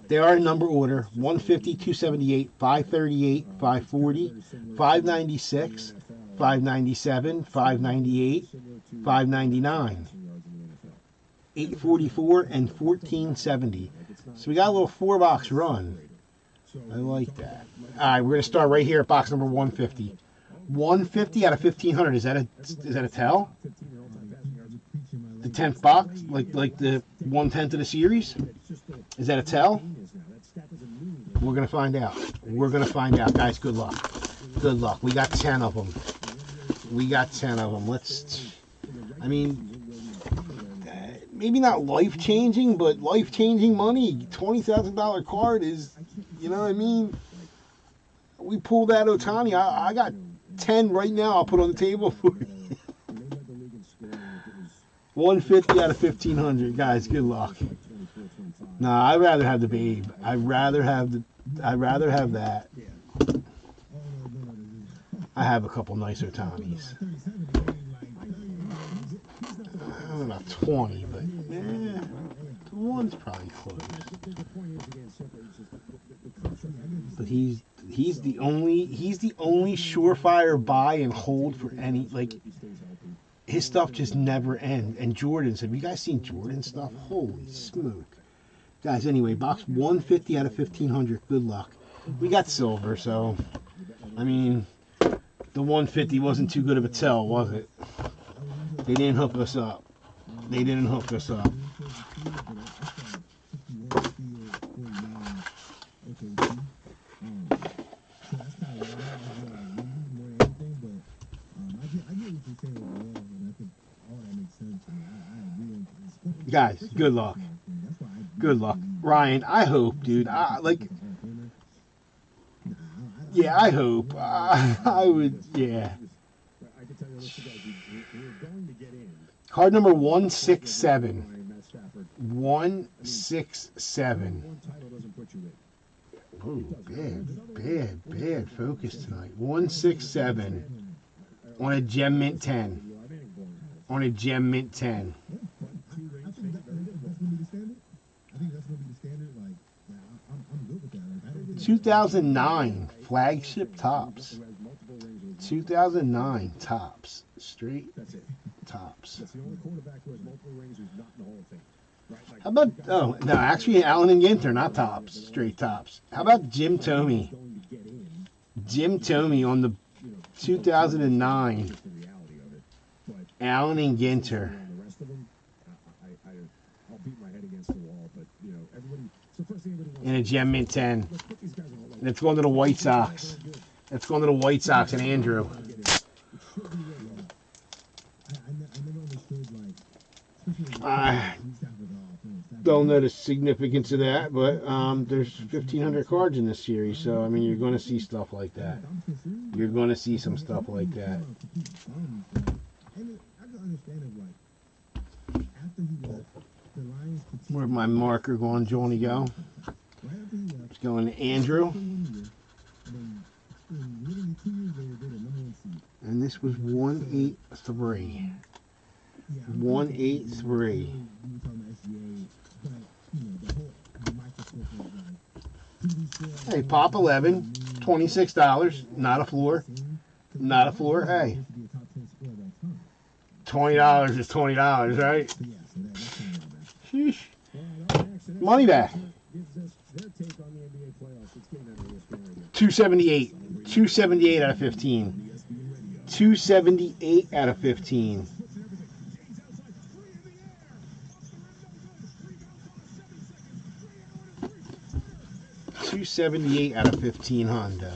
They are in number order: 150, 278, 538, 540, 596, 597, 598, 599, 844, and 1470. So we got a little 4-box run. I like that. All right, we're going to start right here at box number 150. 150 out of 1,500. Is that a tell? The 10th box, like the 1/10 of the series. Is that a tell? We're gonna find out. We're gonna find out, guys. Good luck. Good luck. We got 10 of them. We got 10 of them. Let's. I mean, maybe not life changing, but life changing money. $20,000 card is, you know what I mean? We pulled that Ohtani. I got 10 right now. I'll put on the table for you. 150 out of 1,500, guys. Good luck. Nah, I'd rather have the Babe. I'd rather have that. I have a couple nicer Tommies. I don't know about 20, but the one's probably close. But he's the only surefire buy and hold for any, like, his stuff just never ends. And Jordan's, have you guys seen Jordan's stuff? Holy smoke. Guys, anyway, box 150 out of 1,500. Good luck. We got silver, so, I mean, the 150 wasn't too good of a tell, was it? They didn't hook us up. They didn't hook us up. Guys, good luck. Good luck. Ryan, I hope, dude. I hope. I would, yeah. Card number 167. 167. Oh, bad focus tonight. 167 on a Gem Mint 10. On a Gem Mint 10. I think that's going to be the standard. Like, I'm good with that. Like, 2009 flagship tops. 2009 tops. Straight tops. How about, oh, no, actually Allen and Ginter, not tops. Straight tops. How about Jim Thome? Jim Thome on the 2009 Allen and Ginter. In a Gem Mint 10. And it's going to the White Sox. It's going to the White Sox and Andrew. I don't know the significance of that, but there's 1,500 cards in this series, so I mean, you're going to see stuff like that. You're going to see some stuff like that. Where'd my marker going, Johnny, go? It's going to Andrew. And this was 183. 183. Hey, Pop 11, $26. Not a floor. Not a floor. Hey, $20 is $20, right? Sheesh. Money back. 278. 278 out of 15. 278 out of 15. $278 out of 15 Hondo.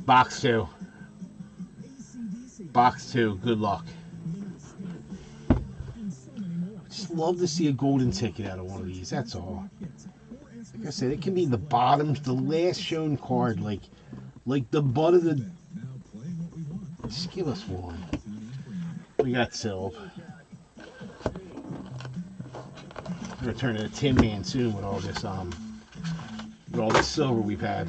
Box 2. Box 2. Good luck. Just love to see a golden ticket out of one of these. That's all. Like I said, it can be the bottoms, the last shown card, like the butt of the Now play what we want. Just give us one. Tune in for now. We got Silv. We're gonna turn into Tin Man soon with all this silver we've had.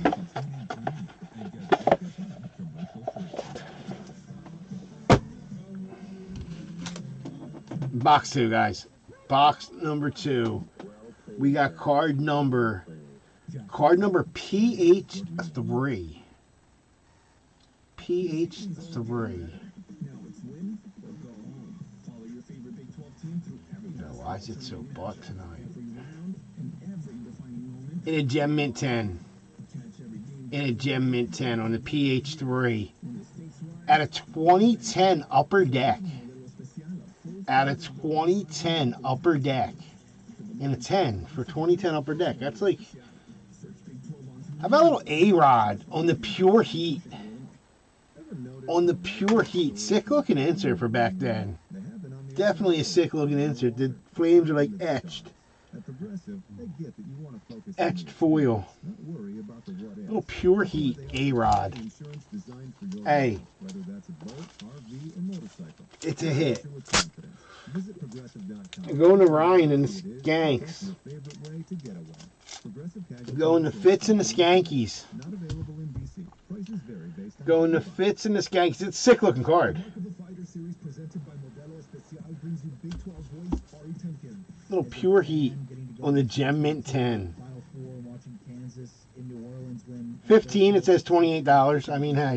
Box 2, guys. Box number 2. We got card number PH3. PH3. Why is it so butt tonight? In a Gem Mint 10. In a Gem Mint 10 on the PH3. At a 2010 Upper Deck. At a 2010 Upper Deck. In a 10 for 2010 Upper Deck. That's like... How about a little A-Rod on the Pure Heat? On the Pure Heat. Sick looking insert for back then. Definitely a sick looking insert. The flames are like etched. Etched foil. Little Pure Heat A-Rod. Hey. It's a hit. Going to Ryan and the Skanks. Going to Fitz and the Skankies. Going to Fitz and the Skankies. It's a sick looking card. Little Pure Heat on the Gem Mint 10. 15, it says $28. I mean, hey. Yeah,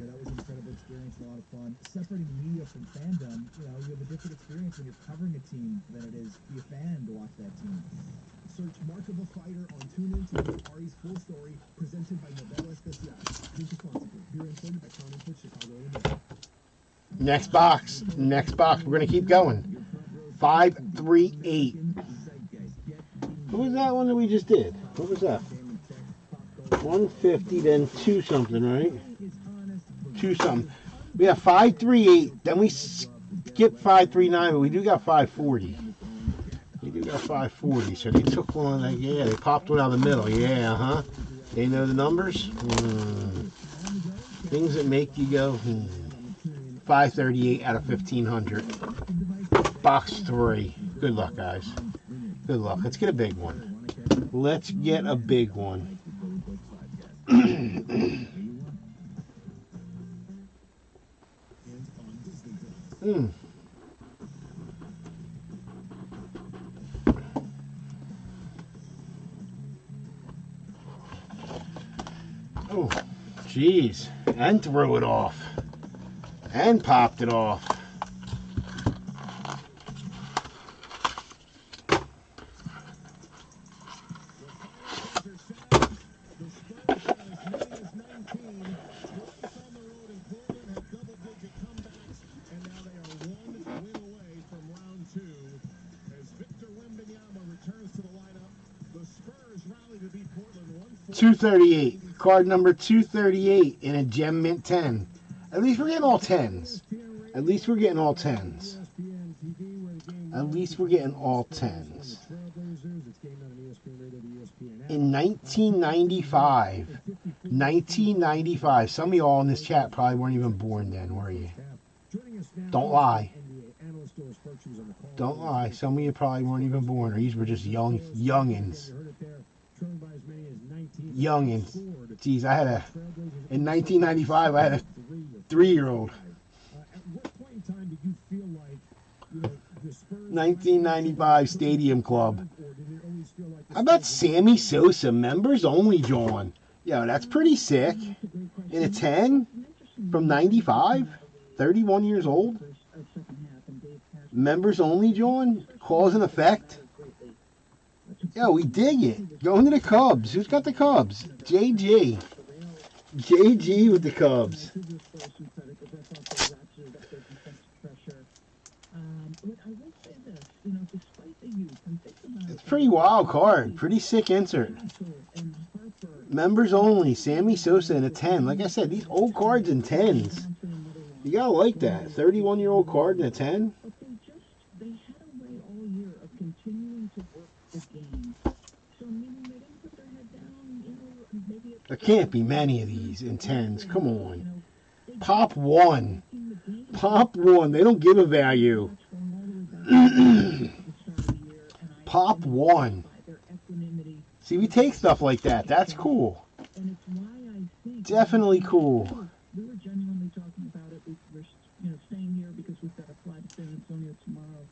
that was an incredible experience, a lot of fun. Separating media from fandom, you have a different experience when you're covering a team than it is be a fan to watch that team. Search Mark of a Fighter on TuneIn to hear Ari's full story, presented by Modelo Especial. Drink responsibly. Beer imported by Crown Imports, Chicago, Illinois. Next box. Next box. We're going to keep going. 538. What was that one that we just did? What was that? 150, then 2 something, right? 2 something. We have 538, then we skip 539, but we do got 540. We do got 540, so they took one, like, yeah, they popped one out of the middle, yeah, huh? They know the numbers? Things that make you go, 538 out of 1,500. Box 3. Good luck, guys. Good luck. Let's get a big one. Let's get a big one. Oh, jeez. And threw it off. And popped it off. .238, card number 238 in a Gem Mint 10. At least we're getting all 10s. At least we're getting all 10s. At least we're getting all 10s. In 1995. 1995. Some of y'all in this chat probably weren't even born then, were you? Don't lie. Don't lie. Some of you probably weren't even born, or these were just youngins. Youngins. Jeez, in 1995, I had a 3-year-old. 1995 Stadium Club. How about Sammy Sosa, members only, John? Yo, that's pretty sick. In a 10 from 95, 31 years old. Members only, John? Cause and effect? Yo, we dig it. Going to the Cubs. Who's got the Cubs? JG. JG with the Cubs. It's a pretty wild card. Pretty sick insert. Members only. Sammy Sosa in a 10. Like I said, these old cards in 10s. You gotta like that. 31-year-old card in a 10. There can't be many of these in 10s. Come on. Pop 1. Pop 1. They don't give a value. Pop 1. See, we take stuff like that. That's cool. Definitely cool. We were genuinely talking about it. We're staying here because we've got to fly to San Antonio tomorrow.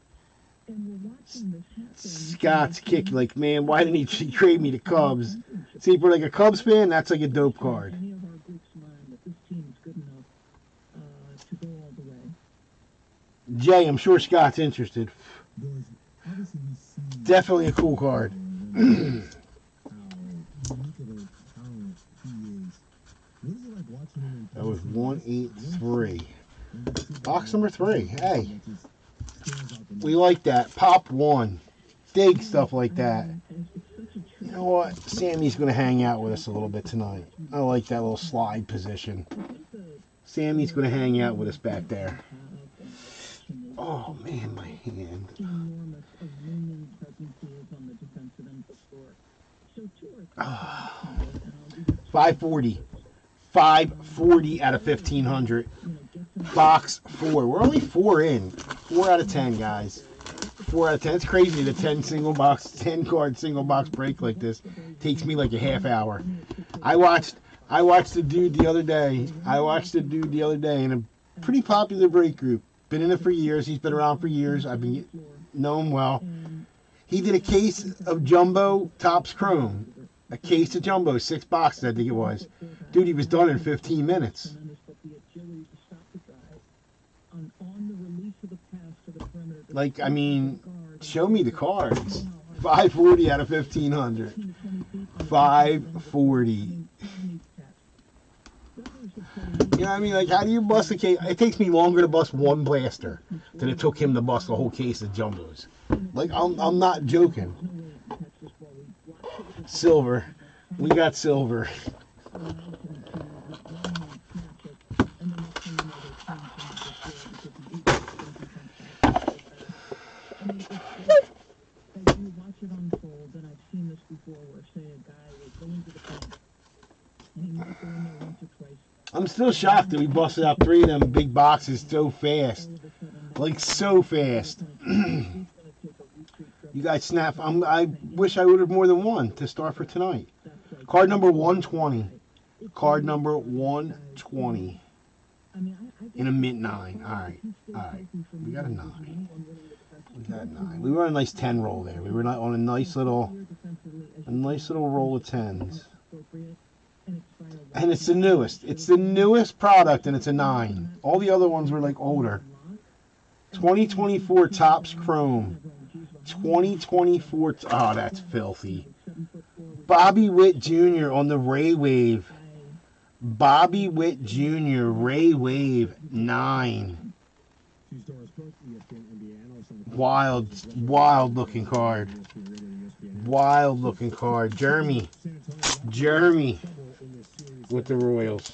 And we're watching this happen. Scott's kick, like, man, why didn't he trade me to Cubs? See, for like a Cubs fan, that's like a dope card. Any of our groups mind that this team is good enough to go all the way. Jay, I'm sure Scott's interested. There's obviously we see Definitely a cool card. how unique of a talent he is. What is it like watching him in That was 183. person? Box number 3. Hey, That just stands out the most. we like that. Pop 1. Dig stuff like that. And it's such a You treat. know what? Sammy's going to hang out with us a little bit tonight. I like that little slide position. Sammy's going to hang out with us back there. Oh, man, my hand. Enormous a looming presence he is on the defensive end of the floor. So 2 or 3 540. 540 out of 1,500. Box 4. We're only 4 in. 4 out of 10, guys. 4 out of 10. It's crazy. The 10 card single box break like this takes me like a half hour. I watched the dude the other day. In a pretty popular break group. Been in it for years. He's been around for years. I've been know him well. He did a case of Jumbo Topps Chrome. A case of Jumbo, 6 boxes, I think it was. Dude, he was done in 15 minutes. Like, I mean, show me the cards. 540 out of 1,500. 540. You know what I mean? Like, how do you bust a case? It takes me longer to bust one blaster than it took him to bust a whole case of Jumbos. Like, I'm not joking. Silver. We got silver. I'm still shocked that we busted out 3 of them big boxes so fast. Like, so fast. You guys snap. I wish I would have more than one to start for tonight. Card number 120. Card number 120. In a mint 9. Alright. Alright. We got a 9. We got a 9. We were on a nice 10 roll there. We were on a nice little roll of 10s. And it's the newest. It's the newest product, and it's a 9. All the other ones were like older. 2024 Topps Chrome. 2024. Oh, that's filthy. Bobby Witt Jr. on the Ray Wave. Bobby Witt Jr. Ray Wave 9. Wild looking card. Wild looking card. Jeremy with the Royals.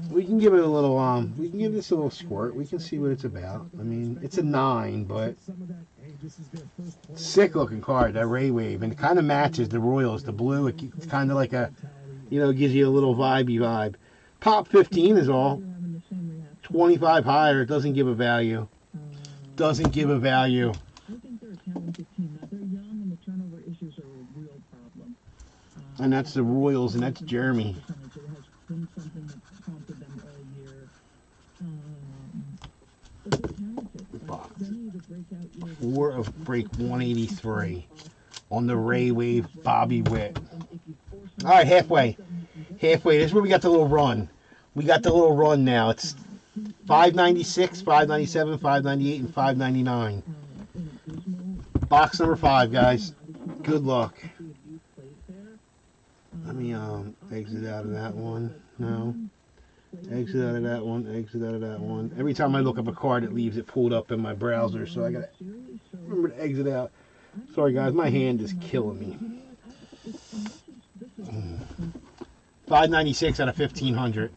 We can give it a little we can give this a little squirt. We can see what it's about. I mean, it's a 9, but sick looking card, that Ray Wave, and it kind of matches the Royals. The blue, it's kind of like a, gives you a little vibey vibe. Pop 15 is all. 25 higher, it doesn't give a value. Doesn't give a value. I think they're a talented team. Now, they're young, and the turnover issues are a real problem. And that's the Royals, and that's Jeremy. It has been something that's prompted them all year. But they're talented. Like, they need a breakout year. 4 of break 183 on the Ray Wave, Bobby Witt. All right, halfway. This is where we got the little run. We got the little run now. It's 596, 597, 598, and 599. Box number 5, guys. Good luck. Let me exit out of that one. No. Exit out of that one. Exit out of that one. Every time I look up a card, it leaves it pulled up in my browser, so I gotta remember to exit out. Sorry, guys, my hand is killing me. 596 out of 1,500.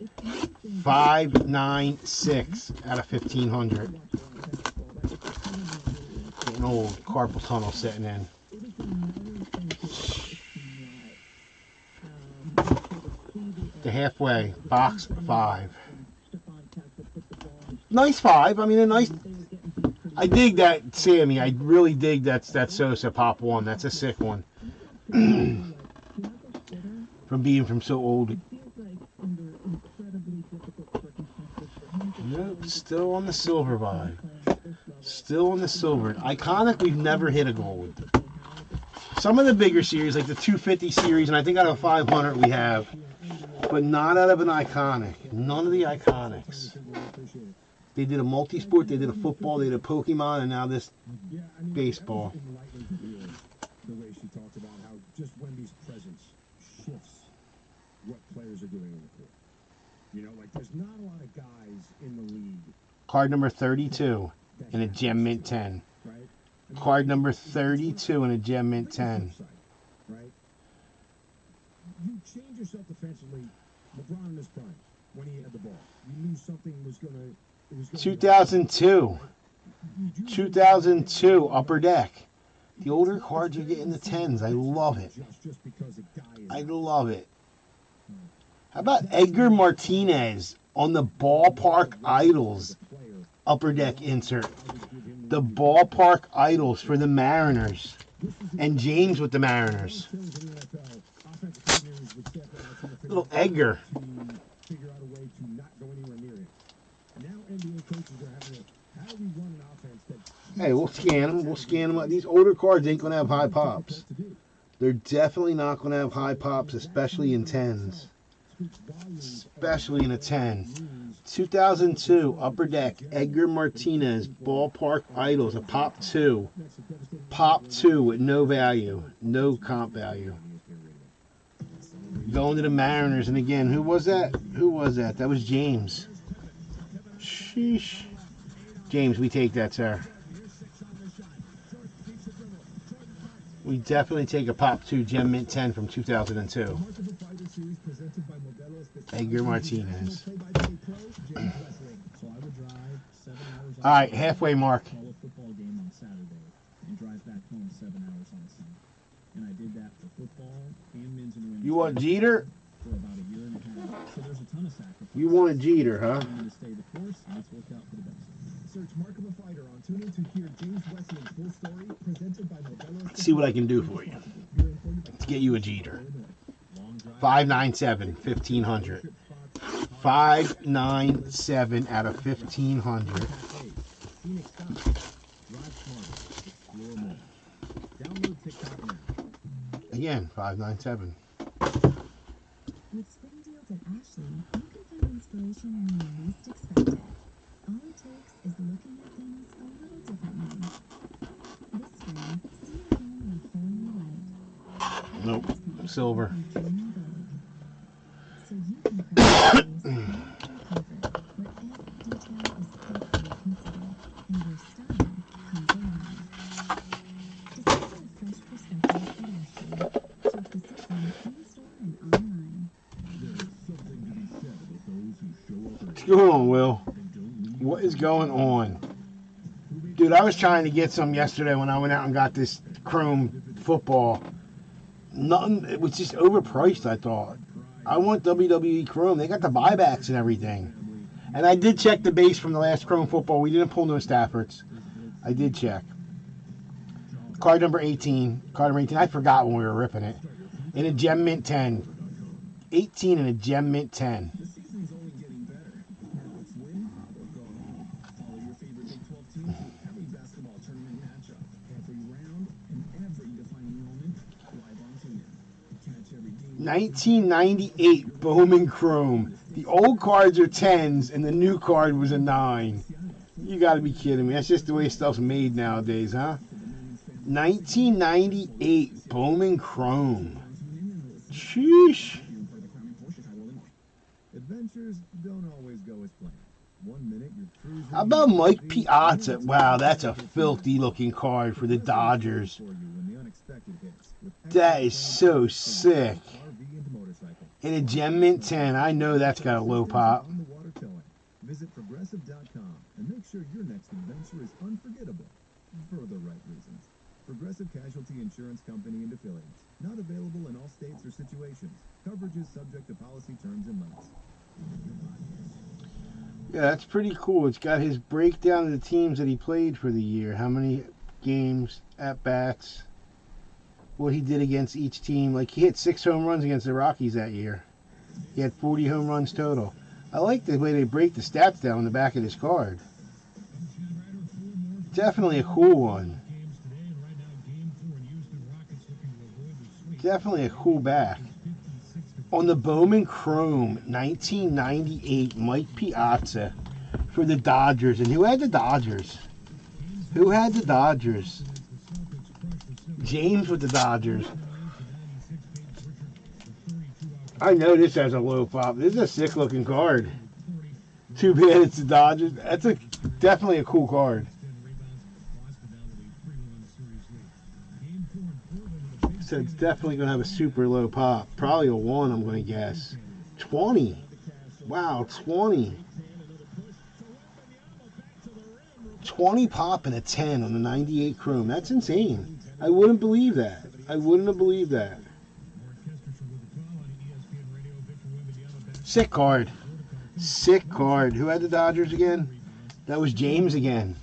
596 out of 1,500. Getting old. Carpal tunnel setting in. to halfway. Box 5. Stephon Castle put the ball on his Nice 5. I mean, a nice. they were getting beat pretty I dig that, Sammy. I really dig that Sosa pop 1. That's a sick one. From being from so old. It feels like under incredibly difficult circumstances for him to Nope, still on the silver vibe. Still on the silver. Iconic, we've never hit a gold. Some of the bigger series, like the 250 series, and I think out of a 500 we have, but not out of an iconic. None of the iconics. They did a multi-sport, they did a football, they did a Pokemon, and now this Yeah, I mean, baseball. that was enlightening to hear the way she talked about how just Wendy's presence shifts what players are doing on the court. You know, like there's not a lot of guys in the league Card number 32 that in a have Gem this, Mint 10. right? I mean, Card number it's 32 in a Gem Mint Look at the 10. flip side, right? You change yourself defensively. LeBron in his prime, when he had the ball, you knew something was gonna. It was gonna 2002. You do 2002 Upper Deck. The older cards are getting the 10s. I love it. just because a guy is I love it. How about Edgar Martinez on the Ballpark Idols a player. Upper Deck insert? The Ballpark Idols for the Mariners. And James with the Mariners. Little Edgar. To figure out a way to not go anywhere near it. And now NBA coaches are having a, how do we run an offense that Hey, we'll scan them. We'll scan them. These older cards ain't going to have high pops. to do? They're definitely not going to have high pops, especially in 10s. Speaks volumes of Especially in a 10. news. 2002 Upper Deck Edgar Martinez Ballpark Idols, a pop 2. That's a devastating Pop 2 with no value, no comp value. Going to the Mariners, and again, who was that? Who was that? That was James. Sheesh. James, we take that, sir. We definitely take a Pop 2 Gem Mint 10 from 2002. Edgar Martinez. So I would drive 7 hours All right, halfway mark. call a football game on Saturday and drive back home 7 hours on Sunday. And I did that for football and men's and women's You want Jeter? for about a year and a half. So there's a ton of sacrifice. You want a Jeter, huh? I'm going to stay the course, and it's worked out for the best. Search Mark of a Fighter on TuneIn to hear James Wesleyan's full story presented by Modelo. See what I can do for you. Let's get you a Jeter. 597, 1500. 597 out of 1500. Phoenix Stop. Drive smarter. Explore more. Download TikTok now. Again, 597. With spring deals at Ashley, you can find inspiration when you least expect it. All it takes is looking at things a little differently. This spring, see your home in a whole new light. Nope, silver. Dream big. So you can craft space and comfort where every detail is thoughtfully considered and where style comes alive. Discover a fresh perspective at Ashley. Shop the season in-store and online. There's something to be said about those who show up What's going on, Will? What is going on? Dude, I was trying to get some yesterday when I went out and got this Chrome football. Nothing, it was just overpriced, I thought. I want WWE Chrome. They got the buybacks and everything. And I did check the base from the last Chrome football. We didn't pull no Staffords. I did check. Card number 18. Card number 18. I forgot when we were ripping it. In a Gem Mint 10. 18 in a Gem Mint 10. The season's only getting better. Let's win or go home. Follow your favorite Big 12 teams with every basketball tournament matchup, every round, and every defining moment live on TuneIn. Catch every game. 1998 Bowman Chrome. The old cards are 10s and the new card was a 9. You gotta be kidding me. That's just the way stuff's made nowadays, huh? 1998 Bowman Chrome. Sheesh. Adventures don't always go as planned. 1 minute you're cruising. How about Mike Piazza? Wow, that's a filthy looking card for the Dodgers. For you when the unexpected hits. With That is so sick. RV and motorcycle. In a Gem Mint 10, I know that's got a low pop. On the water towing. Visit progressive.com and make sure your next adventure is unforgettable for the right reasons. Progressive Casualty Insurance Company and Affiliates. Not available in all states or situations. Coverage is subject to policy terms and limits. Yeah, that's pretty cool. It's got his breakdown of the teams that he played for the year. How many games, at-bats, what he did against each team. Like, he hit 6 home runs against the Rockies that year. He had 40 home runs total. I like the way they break the stats down on the back of this card. Definitely a cool one. Definitely a cool back. On the Bowman Chrome, 1998, Mike Piazza for the Dodgers. And who had the Dodgers? Who had the Dodgers? James with the Dodgers. I know this has a low pop. This is a sick looking card. Too bad it's the Dodgers. That's definitely a cool card. So it's definitely going to have a super low pop. Probably a 1, I'm going to guess. 20. Wow, 20. 20 pop and a 10 on the 98 Chrome. That's insane. I wouldn't believe that. I wouldn't have believed that. Sick card. Sick card. Who had the Dodgers again? That was James again.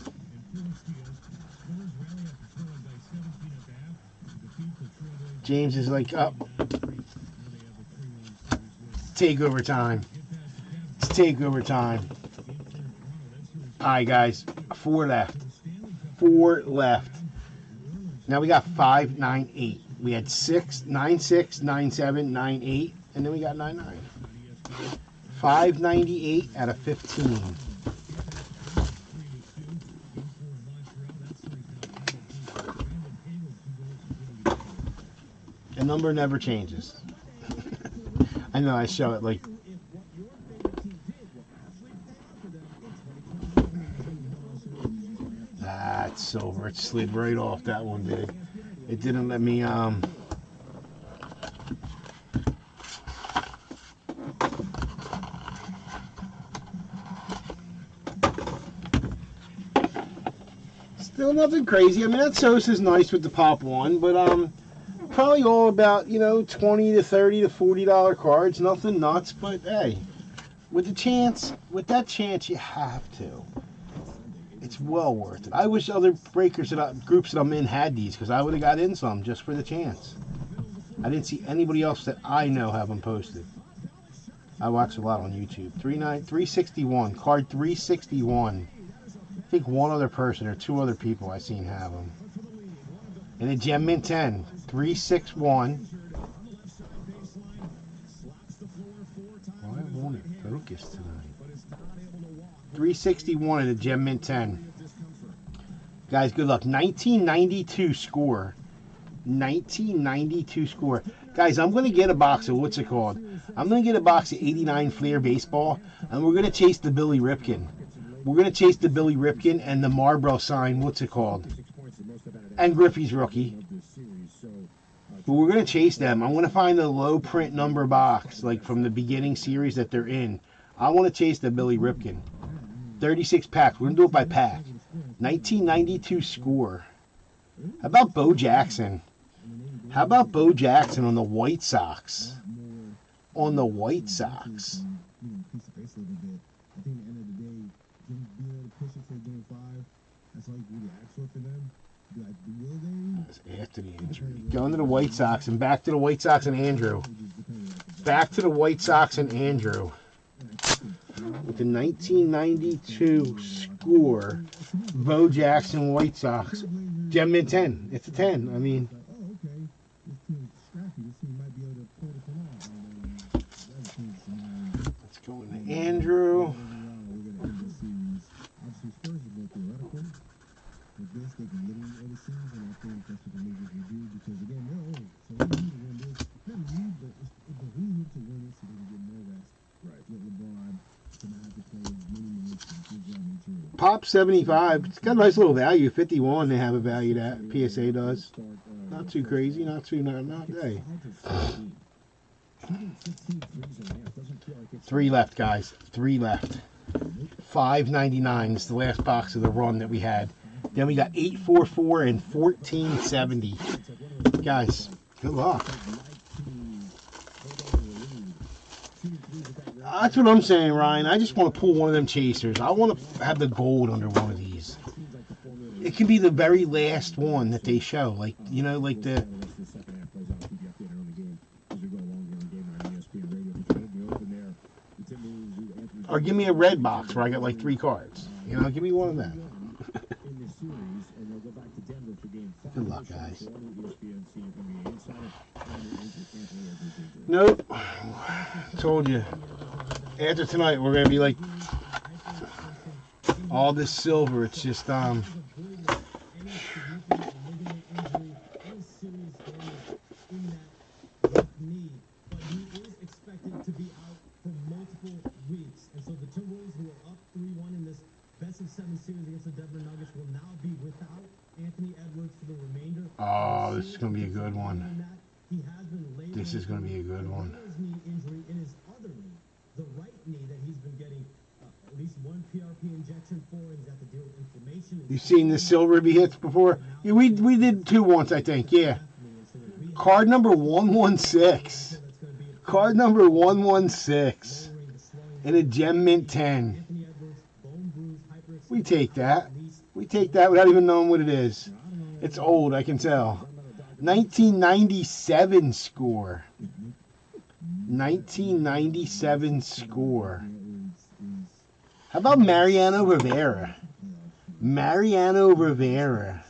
James is like, up. Takeover time. It's takeover time. All right, guys. 4 left. 4 left. Now we got 5, 9, 8. We had 6, 9, 6, 9, 7, 9, 8, and then we got 9, 9. 598 out of 15. The number never changes. I know I show it like. That's silver. It slid right off that one, did it? It didn't let me Still nothing crazy. I mean, that Sosa's nice with the pop 1, but probably all about, you know, $20 to $30 to $40 cards. Nothing nuts, but hey, with that chance, you have to. It's well worth it. I wish other groups that I'm in had these, because I would have got in some just for the chance. I didn't see anybody else that I know have them posted. I watch a lot on YouTube. 361, card 361. I think one other person or 2 other people I seen have them. And a Gem Mint 10, 361. Why won't it focus tonight? 361 at a Gem Mint 10. Guys, good luck. 1992 score. 1992 score. Guys, I'm going to get a box of, what's it called? I'm going to get a box of 89 Fleer Baseball, and we're going to chase the Billy Ripken. We're going to chase the Billy Ripken and the Marlboro sign, what's it called? And Griffey's rookie. But we're going to chase them. I'm going to find the low print number box, like from the beginning series that they're in. I want to chase the Billy Ripken. 36 packs. We're going to do it by pack. 1992 score. How about Bo Jackson? How about Bo Jackson on the White Sox? On the White Sox. I think at the end of the day, being able to push it for game 5, that's all you really ask for them. Be like, will they? After the injury. Going to the White Sox and back to the White Sox and Andrew. Back to the White Sox and Andrew. With the 1992 score, Bo Jackson White Sox. Gem Mint 10. It's a 10. I mean. Oh, okay. This team's scrappy. This team might be able to pull this one off. Let's go into Andrew. Obviously, Spurs is more theoretical. With this, they can literally end the season. I think that's what the Lakers will do because, again, they're old. So we need to win this. Not need, but it's behoove to win it so they can get more rest. Right. Get LeBron to not have to play as many minutes and good job material. Pop 75. It's got a nice little value. 51 they have a value that PSA does. Not too crazy. Not hey. 3 left, guys. 3 left. $5.99 is the last box of the run that we had. Then we got 844 and 1470. Guys, good luck. That's what I'm saying, Ryan. I just want to pull one of them chasers. I want to have the gold under one of these. It can be the very last one that they show. Like, you know, like the... Or give me a red box where I got like 3 cards. You know, give me one of them. Good luck, guys. Nope. Told you. After tonight, we're going to be like all this silver. It's just, oh, this is going to be a good one. This is going to be a good one. The right knee that he's been getting at least one PRP injection for, and he's got to deal with inflammation. You've seen the silver be hits before? Yeah, we did 2 once, I think. Yeah. Card number 116. Card number 116. And a Gem Mint 10. We take that. We take that without even knowing what it is. It's old, I can tell. 1997 score. 1997 score. How about Mariano Rivera? Mariano Rivera.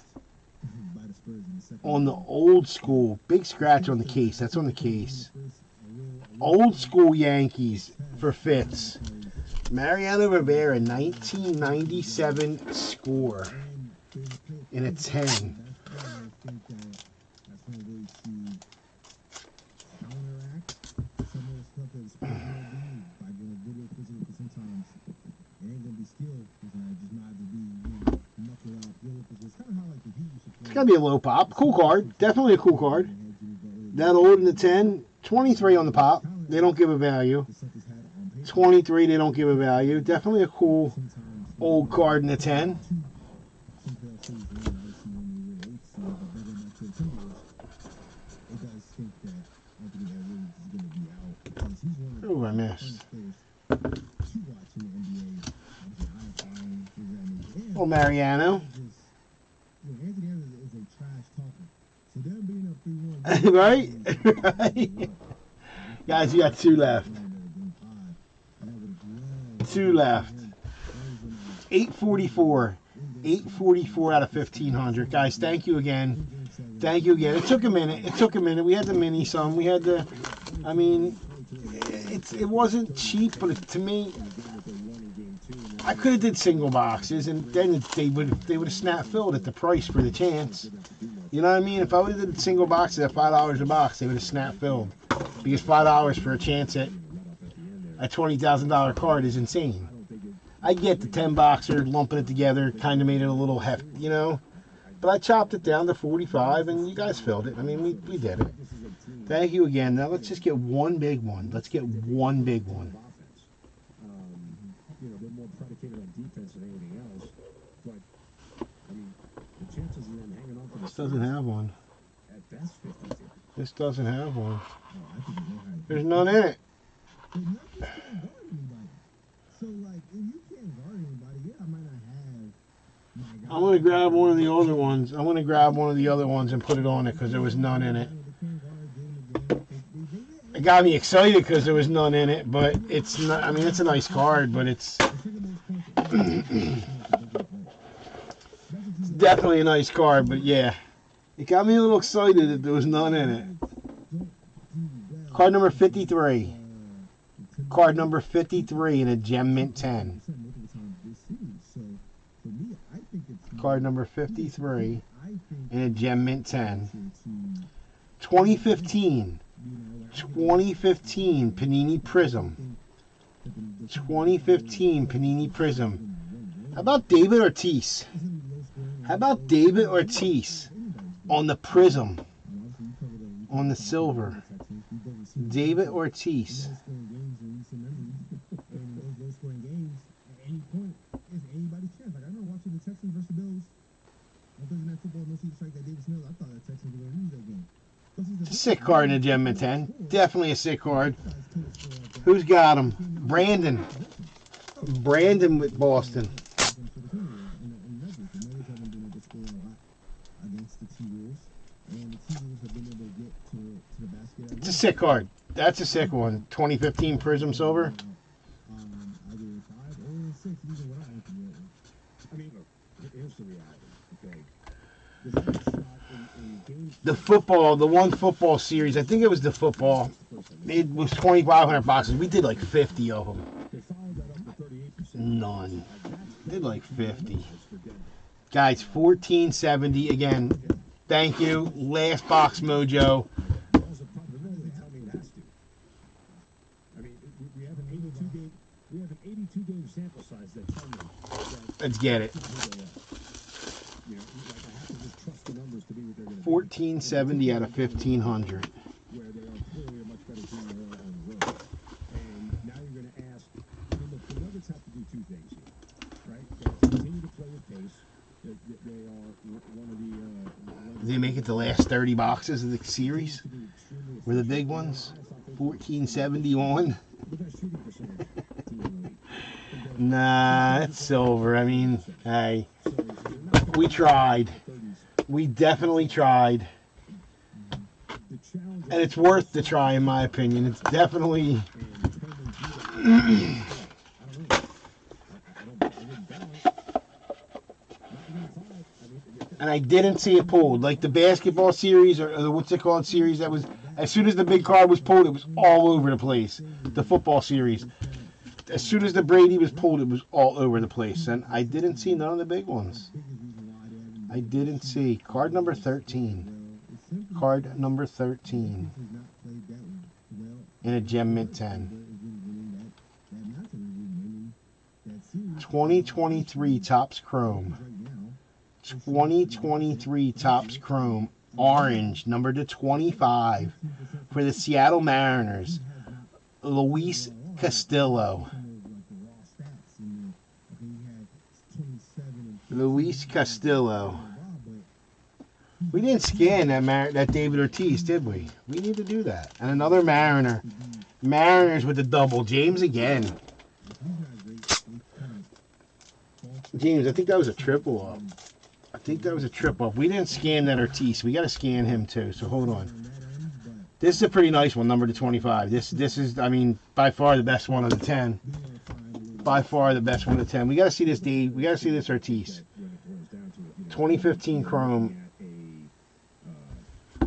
On the old school. Big scratch on the case. That's on the case. Old school Yankees for Fitz. Mariano Rivera, 1997 score. In a 10. It's gotta be a low pop. Cool card. Definitely a cool card. That old in the 10. 23 on the pop. They don't give a value. 23, they don't give a value. Definitely a cool old card in the 10. Oh, I missed. Oh, Mariano. Right? Right? Guys, you got 2 left. 2 left. 844. 844 out of 1,500. Guys, thank you again. Thank you again. It took a minute. It took a minute. We had the mini some. We had the... I mean, it wasn't cheap, but to me, I could have did single boxes, and then they would have snap filled at the price for the chance. You know what I mean? If I would have did single boxes at $5 a box, they would have snap filled. Because $5 for a chance at a $20,000 card is insane. I get the 10 boxer, lumping it together, kind of made it a little heft, you know. But I chopped it down to 45, and you guys filled it. I mean, we did it. Thank you again. Now let's just get one big one. Let's get one big one. You know, they're more predicated on defense than anything else. But I mean, the chances of them hanging on to This doesn't have one. at best 50-50. This doesn't have one. There's none in it. So, like, if you can't guard anybody, yeah, I might not have. I'm going to grab one of the other ones. I'm going to grab one of the other ones and put it on it because there was none in it. It got me excited because there was none in it, but it's not. I mean, it's a nice card, but it's definitely a nice card. But yeah, it got me a little excited that there was none in it. Card number 53. Card number 53 in a Gem Mint 10. Card number 53 in a Gem Mint 10. 2015. 2015 Panini Prism. 2015 Panini Prism. How about David Ortiz? How about David Ortiz on the Prism? On the silver. David Ortiz. Sick card in a Gem Mint 10. Definitely a sick card. Who's got him? Brandon. Brandon with Boston. It's a sick card. That's a sick one. 2015 Prism Silver. I mean, look, here's the reality, okay? The next shot in game The football, the one football series, I think it was the football. It was 2,500 boxes. We did like 50 of them. they followed that up to 38%. None. Did like 50. Guys, 1470 again. Thank you. Last box mojo. There's a probability, tell me it has to. I mean, we have an 82 game sample size that tell me that Let's get it. you know, like I have to just trust the numbers to be what they're going to be. 1470 out of 1500. Where they are clearly a much better team than they are on the road. And now you're going to ask, I mean, look, the Nuggets have to do two things here, right? They have to continue to play with pace. They are one of the... Did they make it the last 30 boxes of the series? Were the big ones? 1471? Nah, it's silver. I mean, hey, we tried. We definitely tried. And it's worth the try, in my opinion. It's definitely... And I didn't see it pulled. Like the basketball series, or the what's it called series, that was, as soon as the big card was pulled, it was all over the place. The football series. As soon as the Brady was pulled, it was all over the place. And I didn't see none of the big ones. I didn't see. Card number 13. Card number 13. In a Gem Mint 10. 2023 Topps Chrome. 2023 Topps Chrome. Orange, number to 25. For the Seattle Mariners. Luis Castillo. Luis Castillo. We didn't scan that David Ortiz, did we? We need to do that. And another Mariner. Mariners with the double. James again. James, I think that was a triple up. I think that was a triple up. We didn't scan that Ortiz. We got to scan him too. So hold on. This is a pretty nice one, number to 25. This is, I mean, by far the best one of the 10. By far the best one of the 10. We got to see this, Dave. We got to see this Ortiz. 2015 Chrome.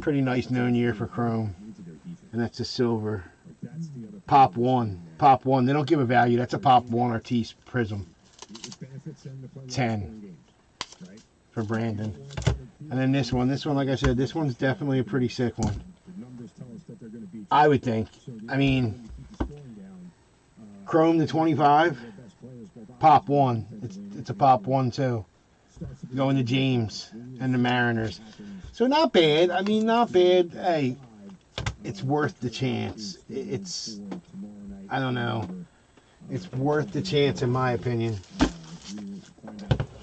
Pretty nice known year for Chrome. And that's a silver. Pop 1. Pop 1. They don't give a value. That's a Pop 1 Ortiz Prism. 10 for Brandon. And then this one, like I said, this one's definitely a pretty sick one. I would think. I mean, Chrome to 25, Pop 1. It's a Pop 1 too. Going to James and the Mariners. So not bad. I mean, not bad. Hey, it's worth the chance. It's, I don't know. It's worth the chance in my opinion.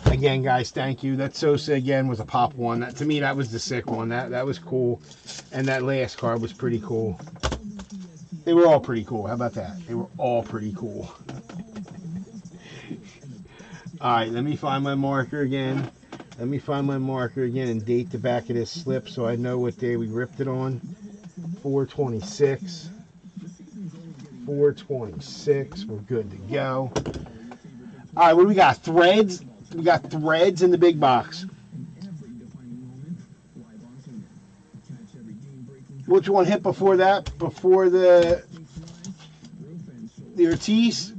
Again, guys, thank you. That Sosa again was a Pop 1. That, to me, that was the sick one. That was cool. And that last card was pretty cool. They were all pretty cool. How about that? They were all pretty cool. Alright, let me find my marker again. Let me find my marker again and date the back of this slip so I know what day we ripped it on. 4/26. 4/26. We're good to go. Alright, what do we got? Threads? We got threads in the big box. Which one hit before that? Before the Ortiz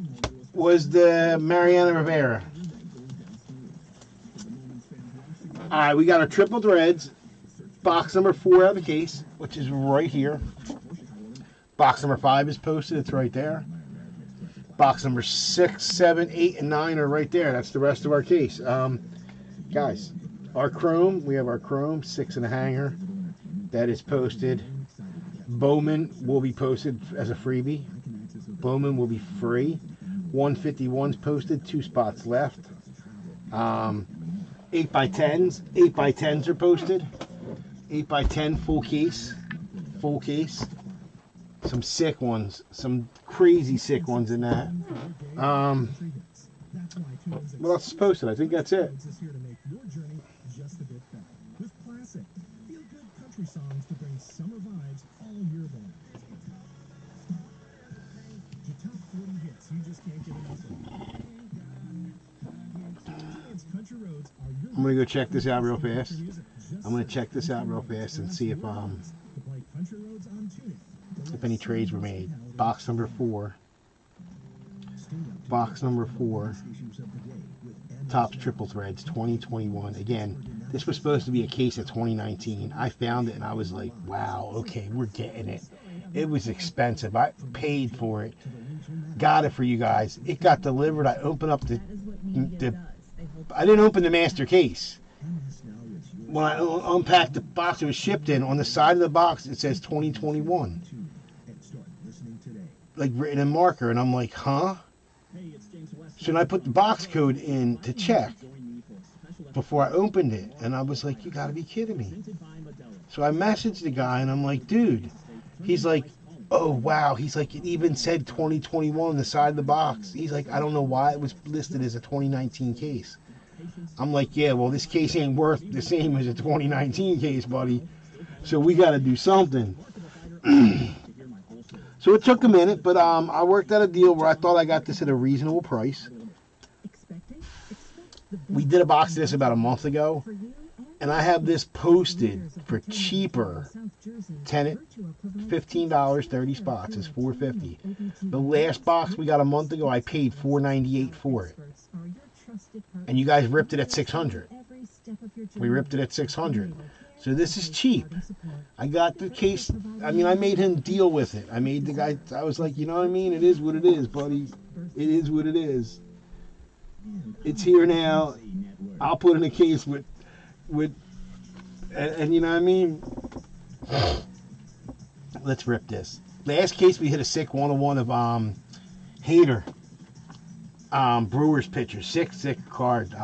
was the Mariano Rivera. Alright, we got our triple threads. Box number 4 out of the case, which is right here. Box number 5 is posted. It's right there. Box number 6, 7, 8, and 9 are right there. That's the rest of our case. Guys, our Chrome, we have our Chrome 6 in a hanger. That is posted. Bowman will be posted as a freebie. Bowman will be free. 151's posted. 2 spots left. 8x10s. 8x10s are posted. 8x10 full case. full case. Some sick ones, some crazy sick ones in that. What else is posted? I think that's it. Is here to make your journey just a bit better. With classic, feel-good country songs to bring summer vibes all year long. Your top 40 hits you just can't get enough of. Giants Country Roads are your I'm gonna go check this out real fast. I'm gonna check this out real fast and see if to play Country Roads on TuneIn. any trades were made. Box number 4. Box number 4. Topps Triple Threads 2021. Again, this was supposed to be a case of 2019. I found it and I was like, wow, okay, we're getting it. It was expensive. I paid for it. Got it for you guys. It got delivered. I opened up the I didn't open the master case. When I unpacked the box it was shipped in, on the side of the box it says 2021. Like written in marker, and I'm like, huh? So then I put the box code in to check before I opened it, and I was like, you gotta be kidding me. So I messaged the guy and I'm like, dude, he's like, oh wow, he's like, it even said 2021 on the side of the box. He's like, I don't know why it was listed as a 2019 case. I'm like, yeah, well, this case ain't worth the same as a 2019 case, buddy. So we got to do something. So it took a minute, but I worked out a deal where I thought I got this at a reasonable price. We did a box of this about a month ago, and I have this posted for cheaper. $15, 30 spots is $4.50. The last box we got a month ago, I paid $4.98 for it. And you guys ripped it at $600. We ripped it at $600. So this is cheap. I got the case. I mean, I made him deal with it. I made the guy. I was like, you know what I mean? It is what it is, buddy. It is what it is. It's here now. I'll put in a case with, and you know what I mean? Let's rip this. Last case we hit a sick 101 of Hader. Brewers pitcher. Sick card.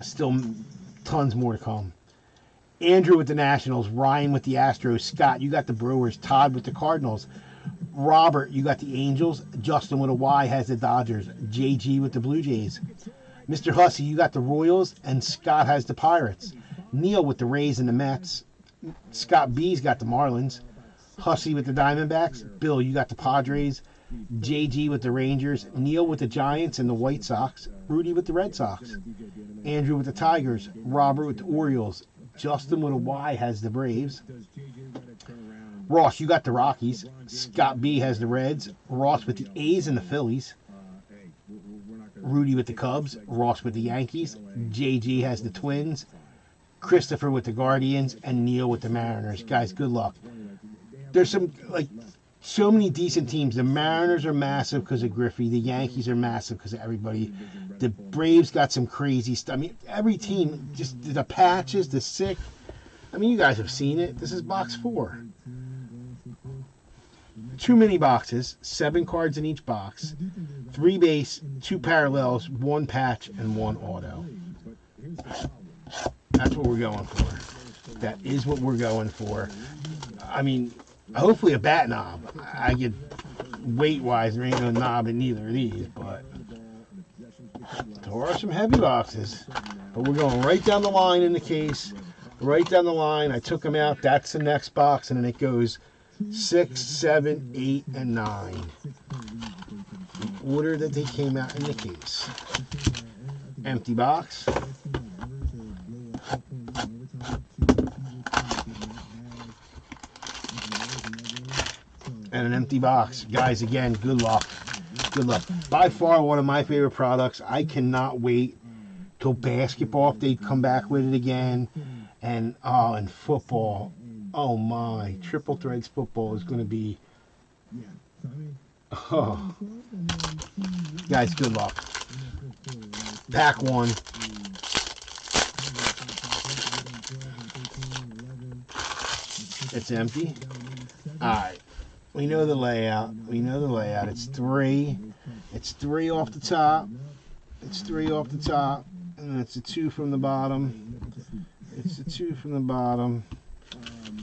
Still tons more to come. Andrew with the Nationals. Ryan with the Astros. Scott, you got the Brewers. Todd with the Cardinals. Robert, you got the Angels. Justin with a Y has the Dodgers. JG with the Blue Jays. Mr. Hussey, you got the Royals. And Scott has the Pirates. Neil with the Rays and the Mets. Scott B's got the Marlins. Hussey with the Diamondbacks. Bill, you got the Padres. JG with the Rangers. Neil with the Giants and the White Sox. Rudy with the Red Sox. Andrew with the Tigers. Robert with the Orioles. Justin with a Y has the Braves. Ross, you got the Rockies. Scott B has the Reds. Ross with the A's and the Phillies. Rudy with the Cubs. Ross with the Yankees. JG has the Twins. Christopher with the Guardians. And Neil with the Mariners. Guys, good luck. There's some, like, so many decent teams. The Mariners are massive because of Griffey. The Yankees are massive because of everybody. The Braves got some crazy stuff. I mean, every team, just the patches, the sick. I mean, you guys have seen it. This is box 4. Too many boxes. 7 cards in each box. 3 base, 2 parallels, 1 patch, and 1 auto. That's what we're going for. That is what we're going for. I mean, hopefully a bat knob. I get weight-wise, there ain't no knob in neither of these, but there are some heavy boxes. But we're going right down the line in the case. Right down the line. I took them out. That's the next box, and then it goes 6, 7, 8, and 9. The order that they came out in the case. Empty box. And an empty box. Guys, again, good luck. Good luck. By far one of my favorite products. I cannot wait till basketball if they come back with it again. And and football. Oh my. Triple Threads football is going to be... Oh. Guys, good luck. Pack 1. It's empty. Alright. We know the layout. We know the layout. It's 3. It's 3 off the top. It's 3 off the top. And it's a 2 from the bottom. It's a 2 from the bottom.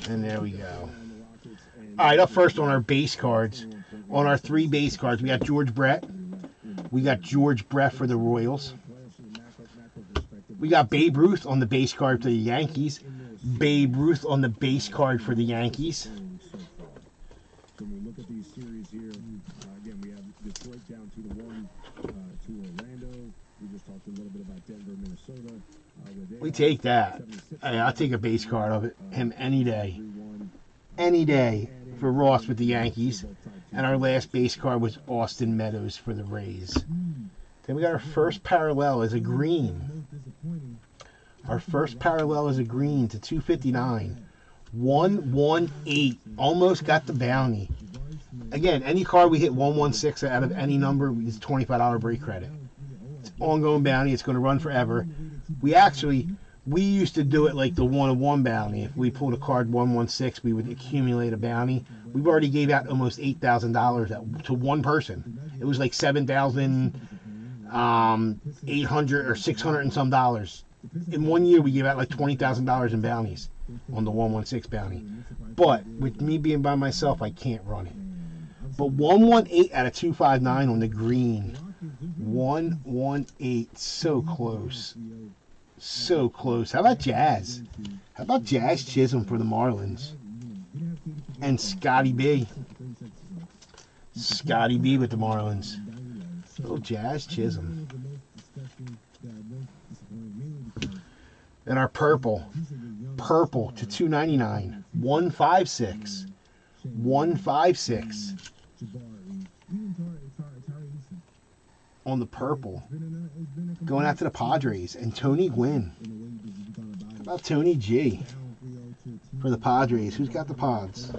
And there we go. All right, up first on our base cards. On our 3 base cards, we got George Brett. We got George Brett for the Royals. We got Babe Ruth on the base card for the Yankees. Babe Ruth on the base card for the Yankees. When we look at these series here, again, we have Detroit down 2-1 to Orlando. We just talked a little bit about Denver, Minnesota. We take that. Hey, I'll take a base card of it. Him any day. Any day for Ross with the Yankees. And our last base card was Austin Meadows for the Rays. Then we got our first parallel as a green. Our first parallel is a green to 259. 118. Almost got the bounty. Again, any card we hit 116 out of any number is $25 break credit. It's ongoing bounty. It's going to run forever. We used to do it like the 1-1 bounty. If we pulled a card 116, we would accumulate a bounty. We've already gave out almost $8,000 to one person. It was like $7,800 or $600 and some dollars. In 1 year, we gave out like $20,000 in bounties on the 116 bounty. But with me being by myself, I can't run it. But 118 out of 259 on the green. 118, so close. So close. How about Jazz? How about Jazz Chisholm for the Marlins? And Scotty B. Scotty B with the Marlins. Little Jazz Chisholm. Then our purple. Purple to 299. 156. 156. On the purple. Going out to the Padres. And Tony Gwynn. How about Tony G? For the Padres. Who's got the Pods?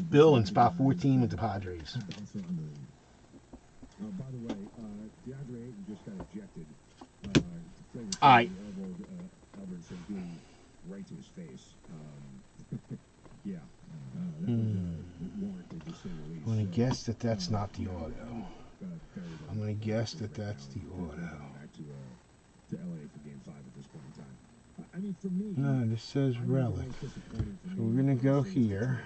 Bill in spot 14 with the Padres. By the way, DeAndre Ayton just got ejected. All right. Albertson being right to his face. Yeah. That was warranted, to say the least. I'm going to guess that that's not the auto. I'm going to guess that that's the auto. Back to LA for Game 5 at this point in time. I mean, for me, No, this says relic. So we're going to go here.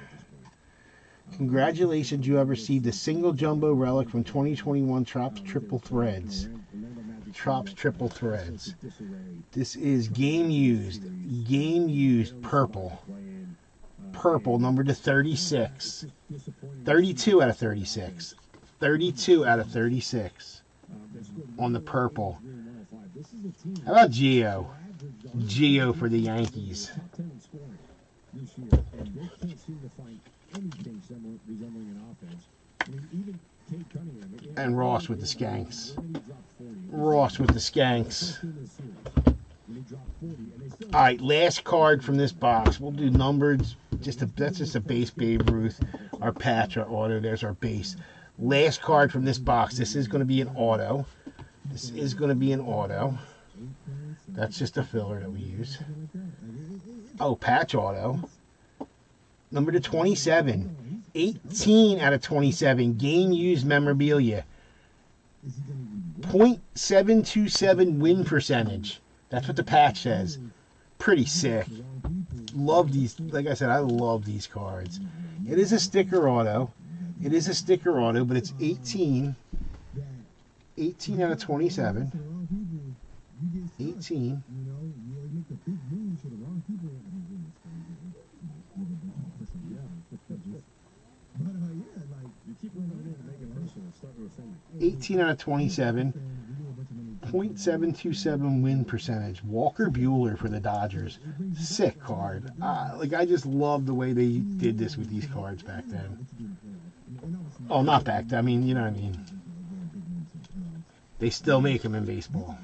Congratulations, you have received a single jumbo relic from 2021 Topps Triple Threads. Topps Triple Threads. This is game used purple. Purple, number to 36. 32 out of 36. 32 out of 36 on the purple. How about Gio? Gio for the Yankees. And Ross with the Skanks. Ross with the Skanks. All right, last card from this box. We'll do numbered. That's just a base Babe Ruth. Our patch, our auto. There's our base. Last card from this box. This is going to be an auto. This is going to be an auto. That's just a filler that we use. Oh, patch auto. Number to 27. 18 out of 27. Game used memorabilia. .727 win percentage. That's what the patch says. Pretty sick. Love these. Like I said, I love these cards. It is a sticker auto. It is a sticker auto, but it's 18. 18 out of 27. 18. you keep running in and make it personal. Start with a 18 out of 27. .727 win percentage. Walker Buehler for the Dodgers. Sick card. I just love the way they did this with these cards back then. Oh, not back then. I mean, you know what I mean. They still make them in baseball.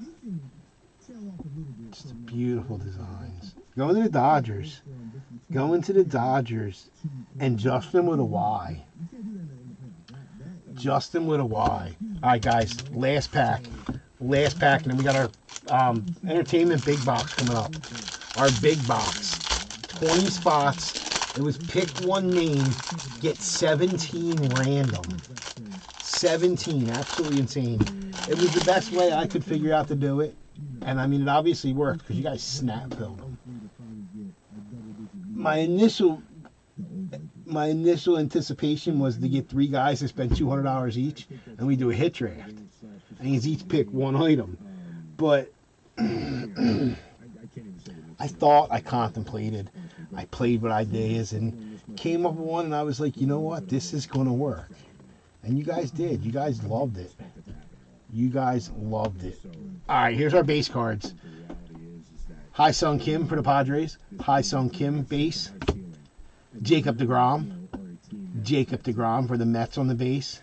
Just beautiful designs. Going to the Dodgers. Going to the Dodgers. And Justin with a Y. Justin with a Y. All right, guys. Last pack. Last pack. And then we got our entertainment big box coming up. Our big box. 20 spots. It was pick one name. Get 17 random. 17. Absolutely insane. It was the best way I could figure out to do it. And I mean, it obviously worked because you guys snap filled them. my initial anticipation was to get 3 guys to spend $200 each, and we do a hit draft, and he's each pick one item. But I thought, I contemplated, I played with ideas, and came up with one, and I was like, you know what, this is going to work. And you guys did. You guys loved it. You guys loved it. All right, here's our base cards. Ha-Seong Kim for the Padres. Ha-Seong Kim base. Jacob deGrom. Jacob deGrom for the Mets on the base.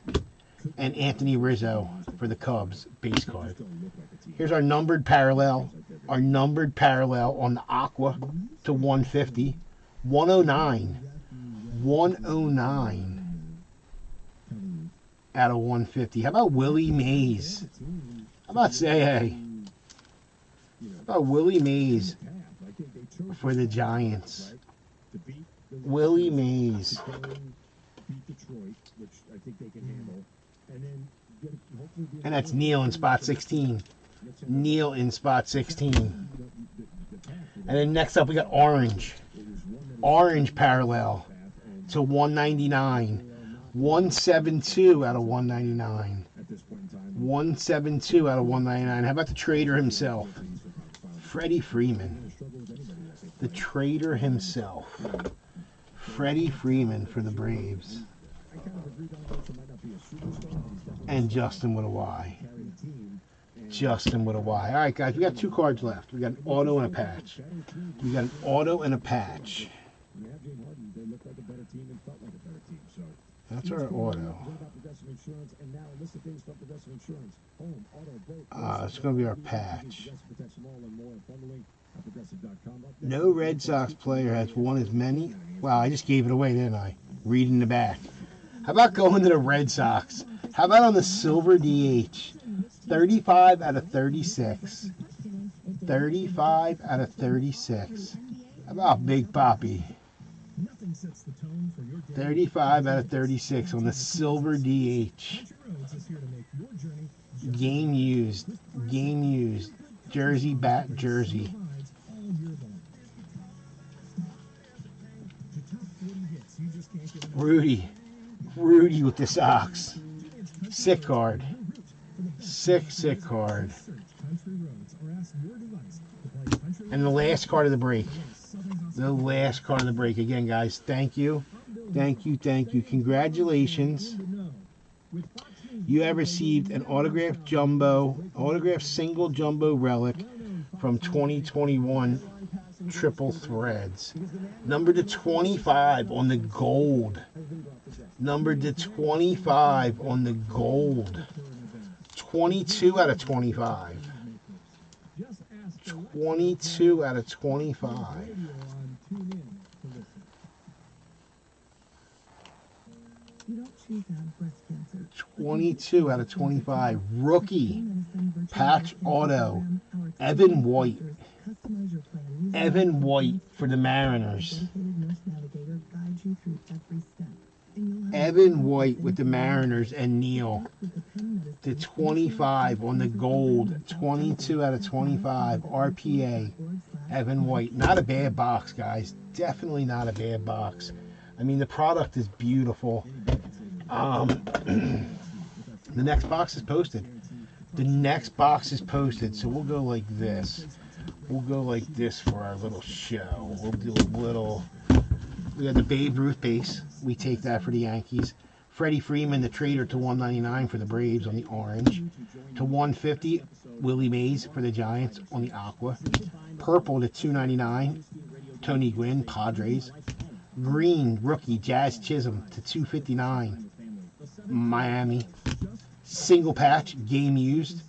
And Anthony Rizzo for the Cubs base card. Here's our numbered parallel. Our numbered parallel on the Aqua to 150. 109. 109 out of 150. How about Willie Mays? How about say How about Willie Mays for the Giants? Willie Mays. And that's Neil in spot 16. Neil in spot 16. And then next up we got Orange. Orange parallel to 199. 172 out of 199. 172 out of 199. How about the trader himself? Freddie Freeman. The trader himself. Freddie Freeman for the Braves. And Justin with a Y. Justin with a Y. All right, guys, we got 2 cards left. We got an auto and a patch. We got an auto and a patch. That's our auto. It's going to be our patch. No Red Sox player has won as many. Wow, I just gave it away, didn't I? Reading the back. How about going to the Red Sox? How about on the silver DH? 35 out of 36. 35 out of 36. How about Big Papi? 35 out of 36 on the silver DH. Game used. Game used. Jersey, bat, jersey. Rudy. Rudy with the Sox. Sick card. Sick card. And the last card of the break. The last card of the break. Again, guys, thank you. Thank you, thank you. Congratulations. You have received an autographed single jumbo relic from 2021 Triple Threads. Number to 25 on the gold. Number to 25 on the gold. 22 out of 25. 22 out of 25. You don't choose to have breast cancer. 22 out of 25. Rookie. Patch auto. Evan White. Evan White for the Mariners. Evan White with the Mariners and Neil. To 25 on the gold. 22 out of 25. RPA. Evan White. Not a bad box, guys. Definitely not a bad box. I mean, the product is beautiful. The next box is posted. The next box is posted. So we'll go like this. We'll go like this for our little show. We'll do a little... We got the Babe Ruth base. We take that for the Yankees. Freddie Freeman, the trader, to 199 for the Braves on the orange. To 150, Willie Mays for the Giants on the aqua. Purple to 299, Tony Gwynn, Padres. Green, rookie, Jazz Chisholm to 259, Miami. Single patch, game used,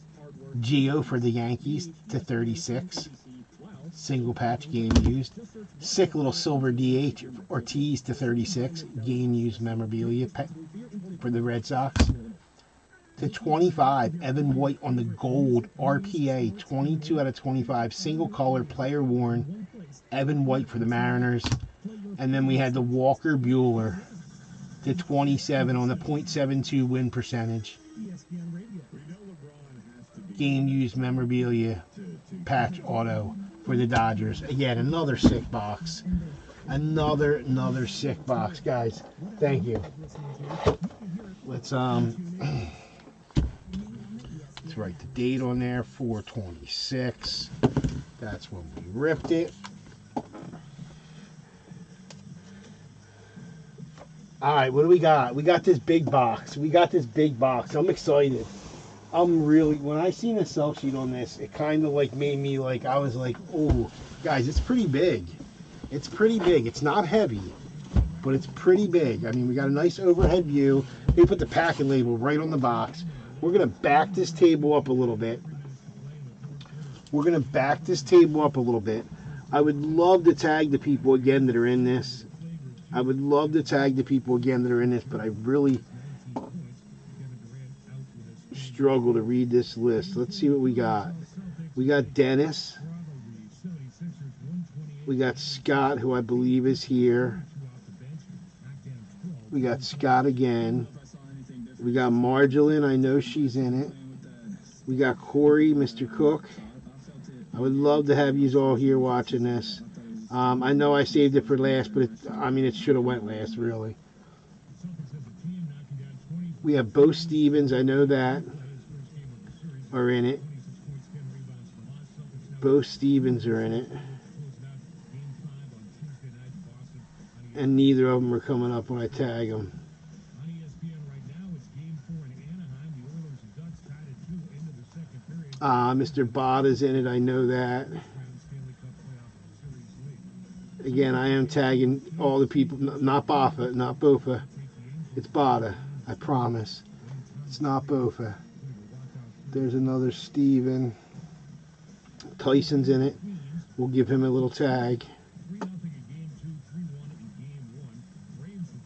Gio for the Yankees to 36. Single patch, game used. Sick little silver DH, Ortiz to 36. Game used memorabilia for the Red Sox. To 25, Evan White on the gold, RPA, 22 out of 25. Single color, player worn, Evan White for the Mariners. And then we had the Walker Buehler to 27 on the .72 win percentage. Game used memorabilia patch auto for the Dodgers. Again, another sick box. Another sick box, guys. Thank you. Let's write the date on there, 4/26. That's when we ripped it. All right, what do we got? We got this big box. I'm excited. When I seen the sell sheet on this, it kind of like made me like, I was like, oh, guys, it's pretty big. It's pretty big. It's not heavy, but it's pretty big. I mean, we got a nice overhead view. They put the packing label right on the box. We're going to back this table up a little bit. I would love to tag the people again that are in this. but I really struggle to read this list. Let's see what we got. We got Dennis. We got Scott, who I believe is here. We got Scott again. We got Marjolin. I know she's in it. We got Corey, Mr. Cook. I would love to have you all here watching this. I know I saved it for last, but it should have went last, really. We have Bo Stevens. I know that are in it. Bo Stevens are in it. And neither of them are coming up when I tag them. Mr. Bada's in it. I know that. Again, I am tagging all the people. Not Bofa, not Bofa. It's Bada. I promise. It's not Bofa. There's another Steven. Tyson's in it. We'll give him a little tag.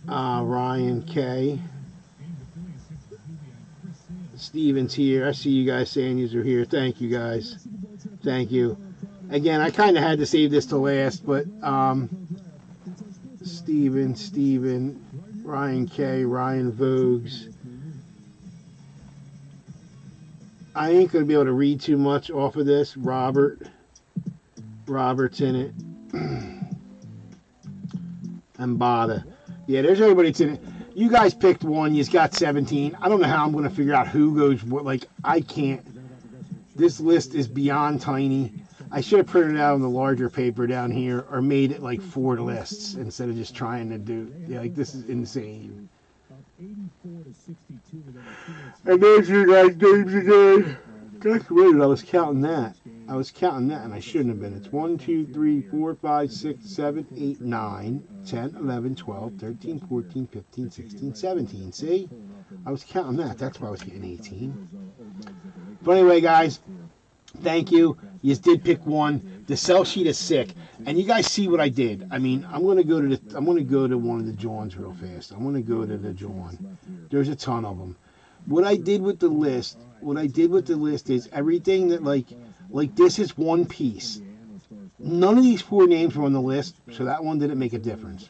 Ryan K. Steven's here. I see you guys saying you are here. Thank you, guys. Thank you. Again, I kind of had to save this to last, but Steven, Ryan K, Ryan Vogues. I ain't going to be able to read too much off of this. Robert's in it. And Bada. Yeah, there's everybody that's in it. You guys picked one. You've got 17. I don't know how I'm going to figure out who goes what. Like, I can't. This list is beyond tiny. I should have printed it out on the larger paper down here or made it like 4 lists instead of just trying to do. Yeah, like, this is insane. And there's your guys' names again. That's weird. I was counting that, and I shouldn't have been. It's 1, 2, 3, 4, 5, 6, 7, 8, 9, 10, 11, 12, 13, 14, 15, 16, 17. See? I was counting that. That's why I was getting 18. But anyway, guys, thank you. You did pick one. The sell sheet is sick, and you guys see what I did. I mean, I'm gonna go to one of the Johns real fast. I'm gonna go to the John. There's a ton of them. What I did with the list is everything that like this is one piece. None of these 4 names were on the list, so that one didn't make a difference.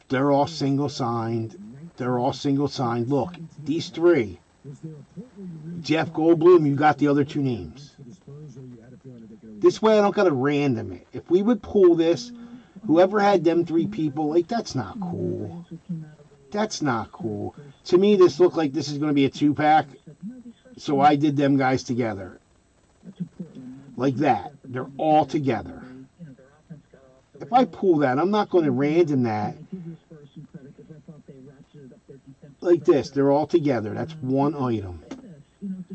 They're all single signed. Look, these 3. Jeff Goldblum, you got the other 2 names. This way I don't got to random it. If we would pull this, whoever had them 3 people, like, that's not cool. That's not cool. To me, this looked like this is going to be a 2-pack, so I did them guys together. Like that. They're all together. If I pull that, I'm not going to random that. Like this. They're all together. That's one item.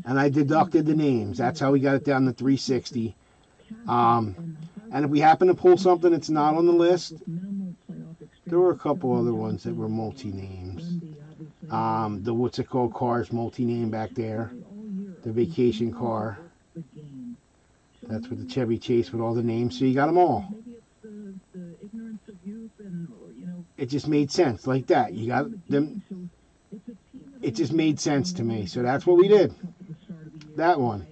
And I deducted the names. That's how we got it down to 360. And if we happen to pull something that's not on the list, there were a couple other ones that were multi-names. The what's it called car's multi-name back there. The vacation car. That's with the Chevy Chase with all the names. So you got them all. It just made sense like that. You got them. It just made sense to me. So that's what we did. That one.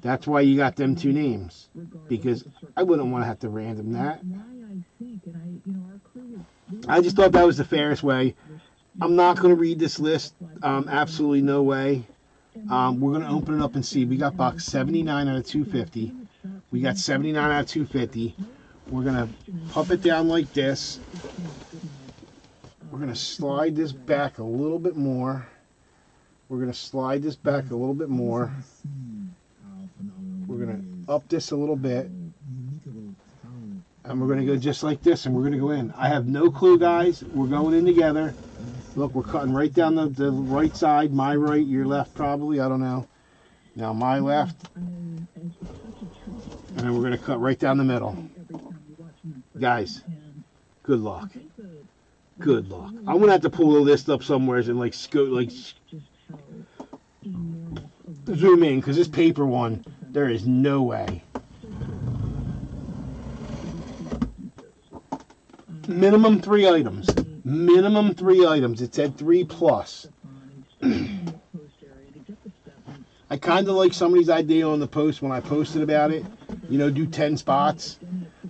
That's why you got them 2 names. Because I wouldn't want to have to random that. I just thought that was the fairest way. I'm not going to read this list. Absolutely no way. We're going to open it up and see. We got box 79 out of 250. We got 79 out of 250. We're going to pump it down like this. We're going to slide this back a little bit more. We're going to slide this back a little bit more. We're going to up this a little bit. And we're going to go just like this, and we're going to go in. I have no clue, guys. We're going in together. Look, we're cutting right down the right side. My right, your left probably. I don't know. Now my left. And then we're going to cut right down the middle. Guys, good luck. Good luck. I'm going to have to pull the list up somewhere and like zoom in, because this paper one, there is no way. Minimum 3 items. Minimum 3 items. It said 3 plus. I kind of like somebody's idea on the post when I posted about it. You know, do 10 spots.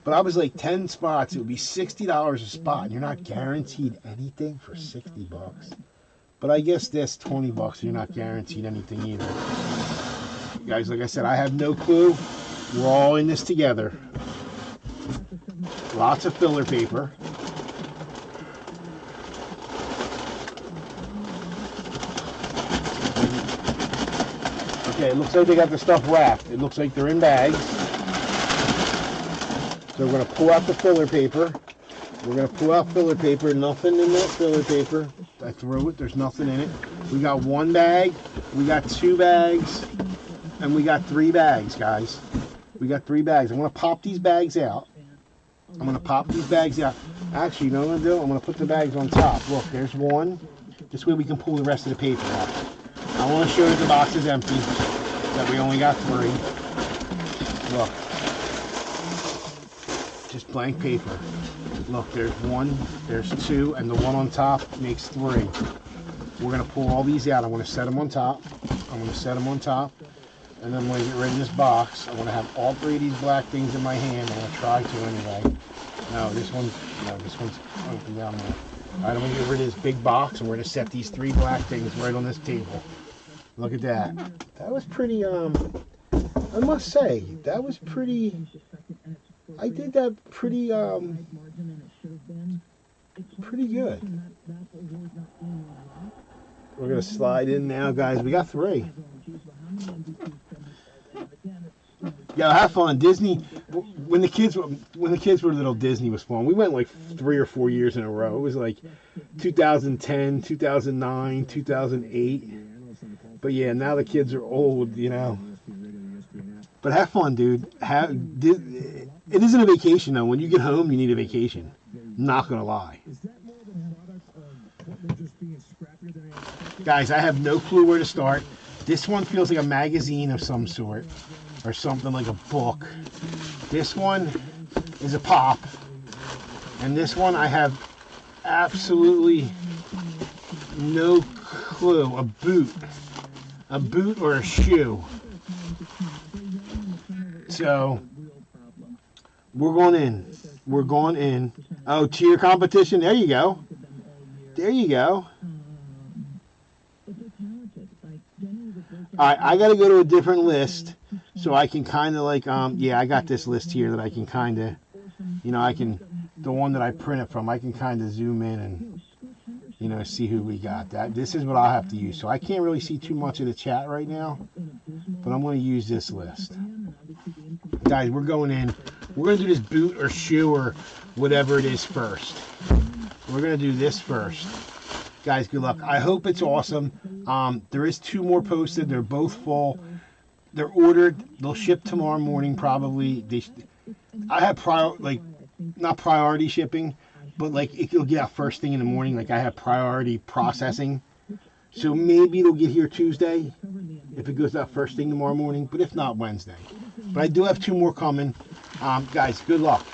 But I was like, 10 spots, it would be $60 a spot. And you're not guaranteed anything for 60 bucks. But I guess this, 20 bucks, you're not guaranteed anything either. Guys, like I said, I have no clue. We're all in this together. Lots of filler paper. Okay, it looks like they got the stuff wrapped. It looks like they're in bags. So we're going to pull out the filler paper. We're going to pull out filler paper. Nothing in that filler paper. I throw it. There's nothing in it. We got 1 bag. We got 2 bags. And we got 3 bags, guys. We got 3 bags. I'm going to pop these bags out. I'm going to pop these bags out. Actually, you know what I'm going to do? I'm going to put the bags on top. Look, there's 1. This way we can pull the rest of the paper out. I want to show you the box is empty. That we only got 3. Look. Just blank paper. Look, there's 1, there's 2, and the one on top makes 3. We're going to pull all these out. I'm going to set them on top. I'm going to set them on top. And then when I get rid of this box, I'm going to have all 3 of these black things in my hand. I'm going to try to anyway. This one's open down there. All right, I'm going to get rid of this big box, and we're going to set these 3 black things right on this table. Look at that. That was pretty, I must say, that was pretty, I did that pretty good. We're going to slide in now, guys. We got 3. Yeah, have fun. Disney, when the kids were little, Disney was fun. We went like 3 or 4 years in a row. It was like 2010, 2009, 2008. But yeah, now the kids are old, you know. But have fun, dude. It isn't a vacation, though. When you get home, you need a vacation. I'm not going to lie. Guys, I have no clue where to start. This one feels like a magazine of some sort. Or something like a book. This one is a pop. And this one I have absolutely no clue. A boot. A boot or a shoe. So, we're going in. We're going in. Oh, cheer competition. There you go. There you go. Alright, I got to go to a different list. So I can kind of like, yeah, I got this list here that I can kind of, you know, the one that I printed from, I can kind of zoom in and, you know, see who we got. This is what I'll have to use. So I can't really see too much of the chat right now, but I'm going to use this list. Guys, we're going in. We're going to do this boot or shoe or whatever it is first. We're going to do this first. Guys, good luck. I hope it's awesome. There is 2 more posted. They're both full. They're ordered. They'll ship tomorrow morning probably. I have not priority shipping, but like it'll get out first thing in the morning. Like I have priority processing, so maybe it'll get here Tuesday if it goes out first thing tomorrow morning. But if not, Wednesday. But I do have 2 more coming. Guys, good luck.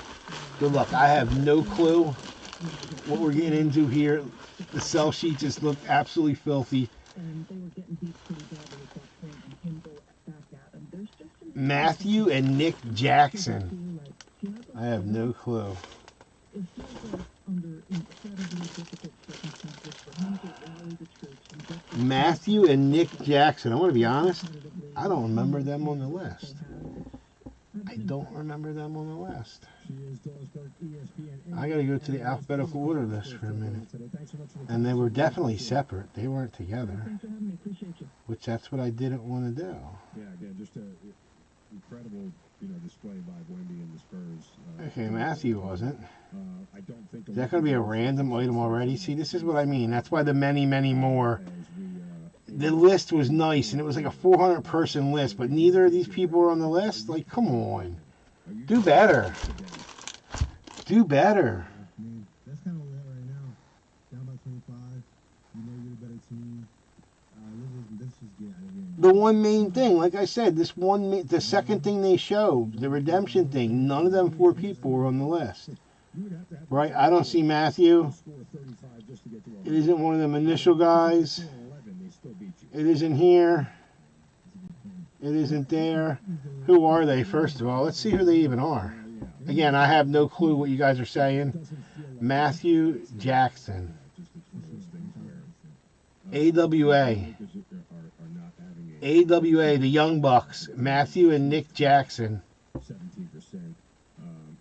Good luck. I have no clue what we're getting into here. The sell sheet just looked absolutely filthy. Matthew and Nick Jackson. I have no clue. Matthew and Nick Jackson. I want to be honest. I don't remember them on the list. I don't remember them on the list. She is Doris Burke, ESPN. I gotta go to the alphabetical order list for a minute. And they were definitely separate. They weren't together. Thanks for having me. Appreciate you. Which that's what I didn't want to do. Yeah, again, just an incredible, display by Wendy and the Spurs. Okay, Matthew wasn't. I don't think Is that going to be a random item already? See, this is what I mean. That's why the many, many more. The list was nice, and it was like a 400-person list, but neither of these people were on the list? Like, come on. Do better. Do better. Man, that's kind of where we're at right now. Down by 25. You know you're the better team. Let's just get out of here. The one main thing, like I said, the second thing they showed, the redemption thing, none of them 4 people were on the list. Right? I don't see Matthew. It isn't one of them initial guys. It isn't here. It isn't there. Who are they, first of all? Let's see who they even are. Again, I have no clue what you guys are saying. Matthew Jackson. AWA. AWA, the Young Bucks. Matthew and Nick Jackson. 17%. And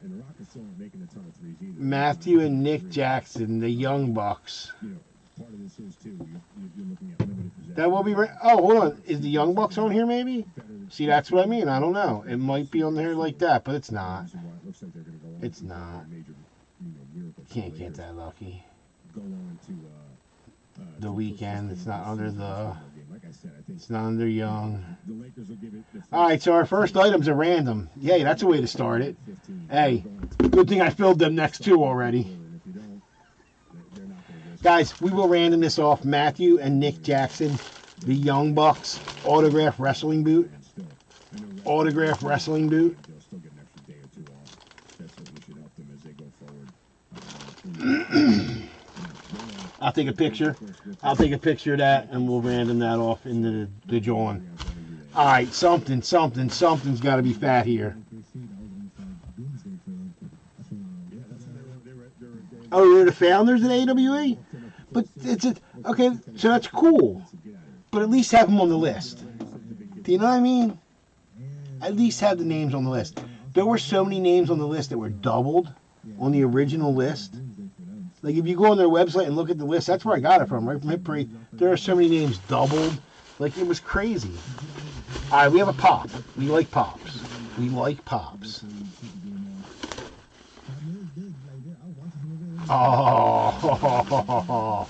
the Rockets aren't making a ton of threes either. Matthew and Nick Jackson, the Young Bucks. Part of this is, too, you're looking at limited possession. That will be right. Oh, hold on. Is the Young Bucks on here, maybe? See, that's what I mean. I don't know. It might be on there like that, but it's not. It's not. You can't get that lucky. The Weekend. It's not under the... It's not under Young. All right, so our first item's a random. Yay, that's a way to start it. Hey, good thing I filled them next 2 already. Guys, we will random this off. Matthew and Nick Jackson, the Young Bucks, autograph wrestling boot. Autograph wrestling boot. I'll take a picture. I'll take a picture of that, and we'll random that off into the John. All right, something's got to be fat here. Oh, they're the founders of AWA? But okay, so that's cool. But at least have them on the list. Do you know what I mean? At least have the names on the list. There were so many names on the list that were doubled on the original list. Like, if you go on their website and look at the list, that's where I got it from, right from Hit Parade. There are so many names doubled. Like, it was crazy. All right, we have a pop. We like pops. We like pops. Oh,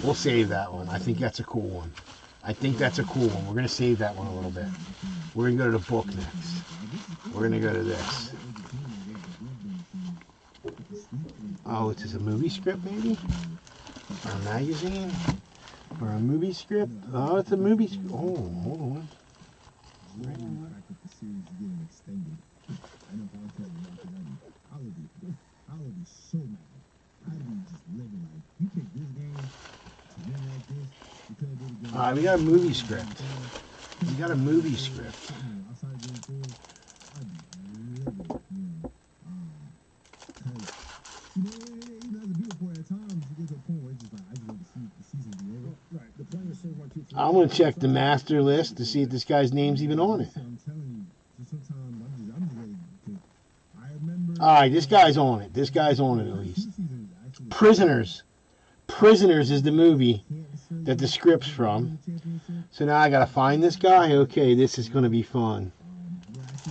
we'll save that one. I think that's a cool one. We're going to save that one a little bit. We're going to go to the book next. We're going to go to this. Oh, it's just a movie script, maybe? Or a magazine? Or a movie script? Oh, it's a movie script. Oh, hold on. I would be so mad. I'd be just living like, you picked this game to win like this. You couldn't do the game. All right, we got a movie script. We got a movie script. Outside of game 4, I'd be living, as a beautiful at times, you get to a point where it's just like, I just want to see the season be over. Right. The players say 1, 2, 3. I'm going to check the master list to see if this guy's name's even on it. I'm telling you, sometimes I'm just ready to. I remember. All right, this guy's on it. This guy's on it at least. Prisoners. Prisoners is the movie that the script's from. So now I got to find this guy. Okay, this is going to be fun.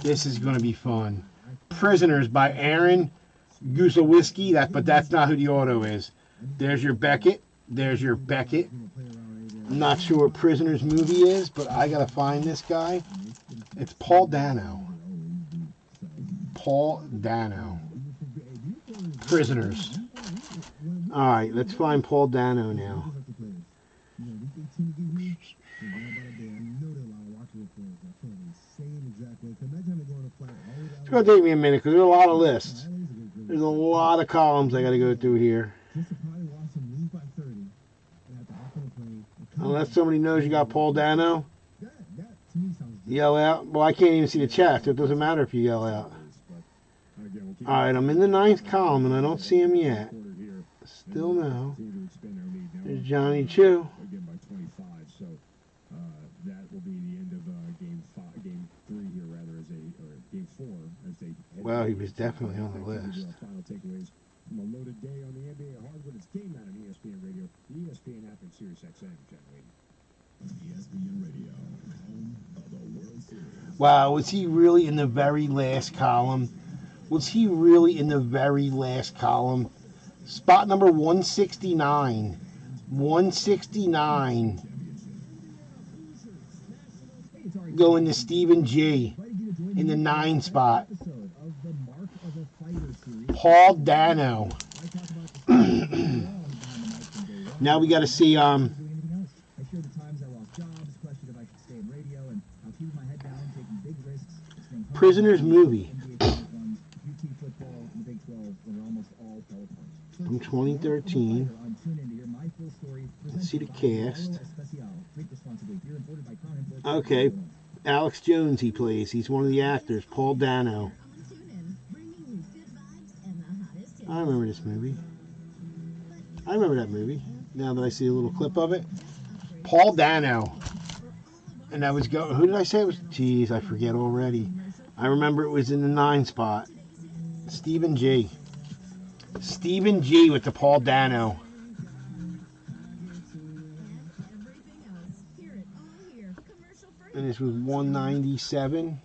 This is going to be fun. Prisoners by Aaron Gusawiski. But that's not who the auto is. There's your Beckett. There's your Beckett. I'm not sure what Prisoners movie is, but I got to find this guy. It's Paul Dano. Paul Dano. Prisoners. All right, let's find Paul Dano now. It's going to take me a minute because there's a lot of lists. There's a lot of columns I got to go through here. Unless somebody knows you got Paul Dano, yell out. Well, I can't even see the chat, so it doesn't matter if you yell out. All right, I'm in the 9th column, and I don't see him yet. Still no. There's Johnny Chu. Again by 25, so that will be the end of game 3 here, rather, or game 4, as they Well, he was definitely on the Give list. you our final takeaways from a loaded day on the NBA hardwood. It's Game Night on ESPN Radio, the ESPN app, and Sirius XM. Generated. ESPN Radio, home of the World Series. Wow, was he really in the very last column? Was he really in the very last column? Spot number 169. 169. Going to Stephen G. in the 9 spot. Paul Dano. Now we got to see I shared the times I lost jobs, questioned if I should stay in radio, and I'm keeping my head down, taking big risks. staying humble. Prisoners movie NBA Finals runs, UT football, and the Big 12 were almost all televised. from 2013. On Tune In to hear my full story, Let's see the presented by cast. Olo Especial. Drink responsibly. Beer imported by Crown Imports. Okay. Alex Jones he plays. He's one of the actors. Paul Dano. On TuneIn, bringing you good vibes and the hottest hits. I remember this movie. I remember that movie. Now that I see a little clip of it. Paul Dano. And I was going. Who did I say it was? Jeez, I forget already. I remember it was in the 9 spot. Stephen G. Stephen G with the Paul Dano. And this was 197.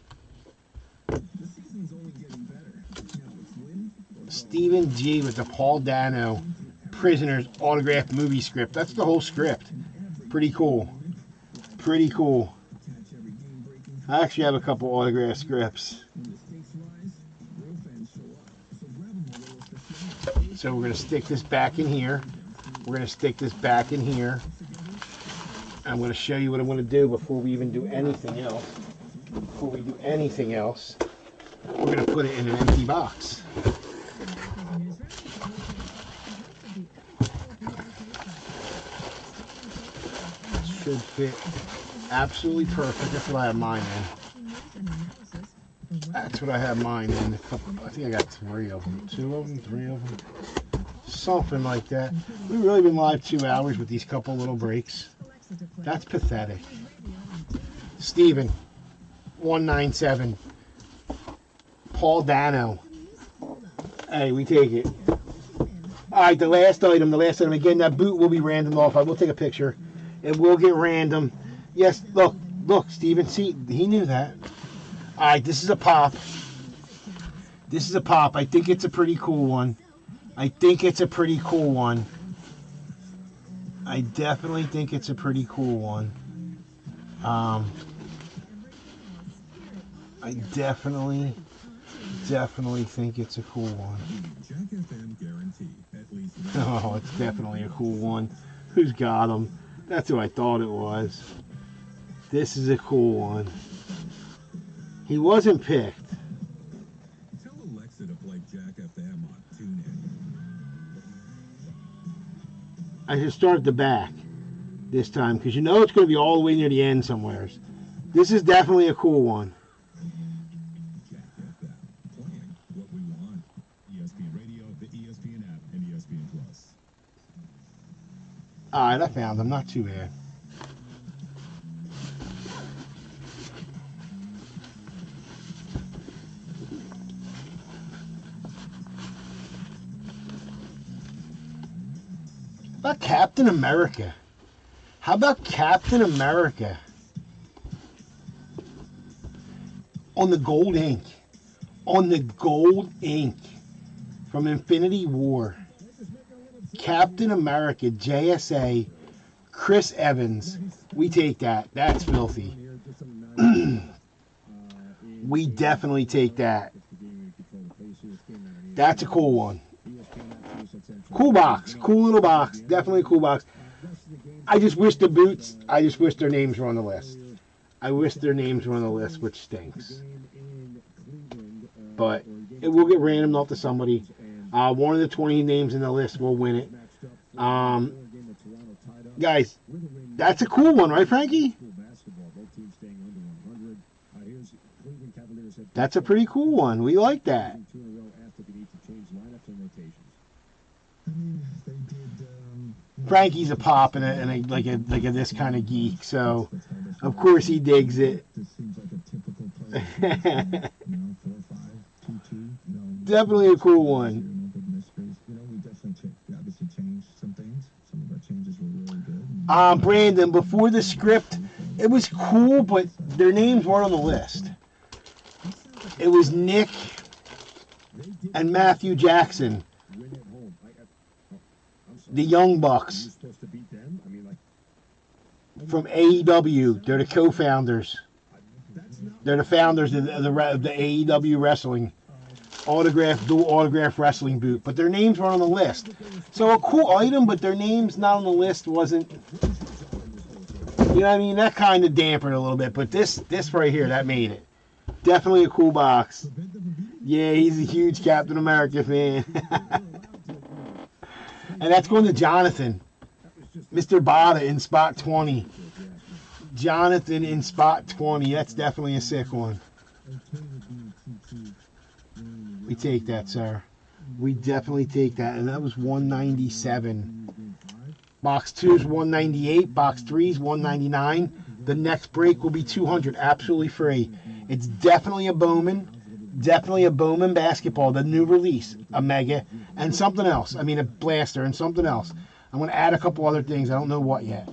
The season's only getting better. Now it's win or Stephen G with the Paul Dano Prisoners autographed movie script. That's the whole script. Pretty cool. Pretty cool. catch every game breaking. I actually have a couple autograph scripts. When the stakes rise, real fans show up. So grab them a little especial. So we're going to stick this back in here. We're going to stick this back in here. I'm going to show you what I'm going to do before we even do anything else. Before we do anything else, we're going to put it in an empty box. Should fit absolutely perfect. That's what I have mine in. That's what I have mine in. A couple, I think I got 3 of them. 2 of them, 3 of them. Something like that. We've really been live 2 hours with these couple little breaks. That's pathetic. Steven, 197. Paul Dano. Hey, we take it. All right, the last item. Again, that boot will be random off. I will take a picture. It will get random. Yes, look, Steven. See, he knew that. All right, this is a pop. This is a pop. I think it's a pretty cool one. I definitely think it's a pretty cool one. I definitely think it's a cool one. Jack FM guarantee at least Oh, it's definitely a cool one. Who's got them? That's who I thought it was. This is a cool one. He wasn't picked. Tell Alexa to play Jack FM on TuneIn. I should start at the back this time because you know it's going to be all the way near the end somewhere. This is definitely a cool one. Jack FM, playing what we want. ESPN Radio, the ESPN app, and ESPN Plus. All right, I found them. Not too bad. How about Captain America? How about Captain America? On the gold ink. On the gold ink. From Infinity War. Captain America, JSA, Chris Evans. We take that. That's filthy. We definitely take that. That's a cool one. Cool box. Cool little box. Definitely a cool box. I just wish the boots, I just wish their names were on the list. I wish their names were on the list, which stinks. But it will get randomed off to somebody. One of the 20 names in the list will win it. Guys, that's a cool one, right, Frankie? That's a pretty cool one. We like that. I mean, they did. Frankie's a pop and a like a this kind of geek, so of course he digs it. This seems like a typical play. 4-5, 2-2. Definitely a cool one. You know, we definitely we obviously changed some things. Some of our changes were really good. Brandon, before the script, it was cool, but their names weren't on the list. It was Nick and Matthew Jackson, Win at home. I'm sorry. the Young You're Bucks supposed to beat them? I mean, like, from AEW. They're the co-founders. that's not They're the founders of the AEW wrestling dual autograph wrestling boot. But their names weren't on the list. So a cool item, but their names not on the list wasn't. You know what I mean? That kind of dampened it a little bit. But this right here, that made it. Definitely a cool box. Yeah, he's a huge Captain America fan. And that's going to Jonathan. Mr. Bada in spot 20. Jonathan in spot 20. That's definitely a sick one. We take that, sir. We definitely take that. And that was 197. Box 2 is 198. Box 3 is 199. The next break will be 200. Absolutely free. It's definitely a Bowman. Definitely a Bowman basketball. The new release. A Mega. And something else. I mean, a Blaster and something else. I'm going to add a couple other things. I don't know what yet.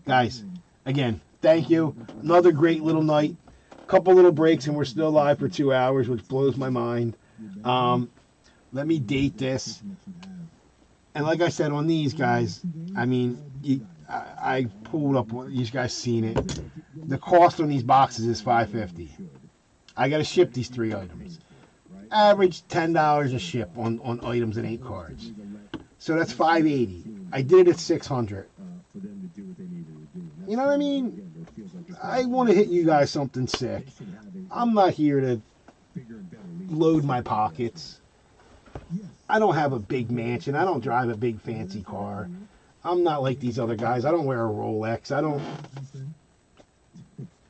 Guys, again, thank you. Another great little night. Couple little breaks and we're still live for 2 hours, which blows my mind. Let me date this. And like I said on these guys, I mean, I pulled up. You guys seen it. The cost on these boxes is $5.50. I got to ship these 3 items. Average $10 a ship on items that ain't cards. So that's $5.80. I did it at $600. for them to do what they needed to do. And You know what I mean? again, it feels like it's I want to hit you guys something sick. they should have a I'm not here to bigger and better league. load my pockets. I don't have a big mansion. I don't drive a big fancy car. I'm not like these other guys. I don't wear a Rolex. I don't.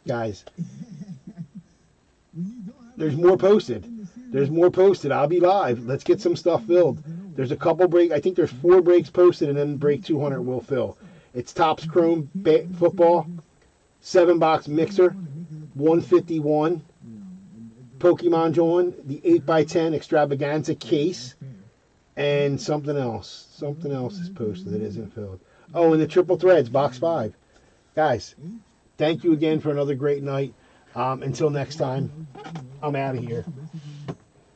Guys, there's more posted. There's more posted. I'll be live. Let's get some stuff filled. There's a couple break. I think there's 4 breaks posted, and then break 200 will fill. It's Topps Chrome football, 7-box mixer, 151. Pokemon John, the 8x10 extravaganza case, and something else. Something else is posted that isn't filled. Oh, and the Triple Threads, box 5. Guys, thank you again for another great night. Until next time, I'm out of here.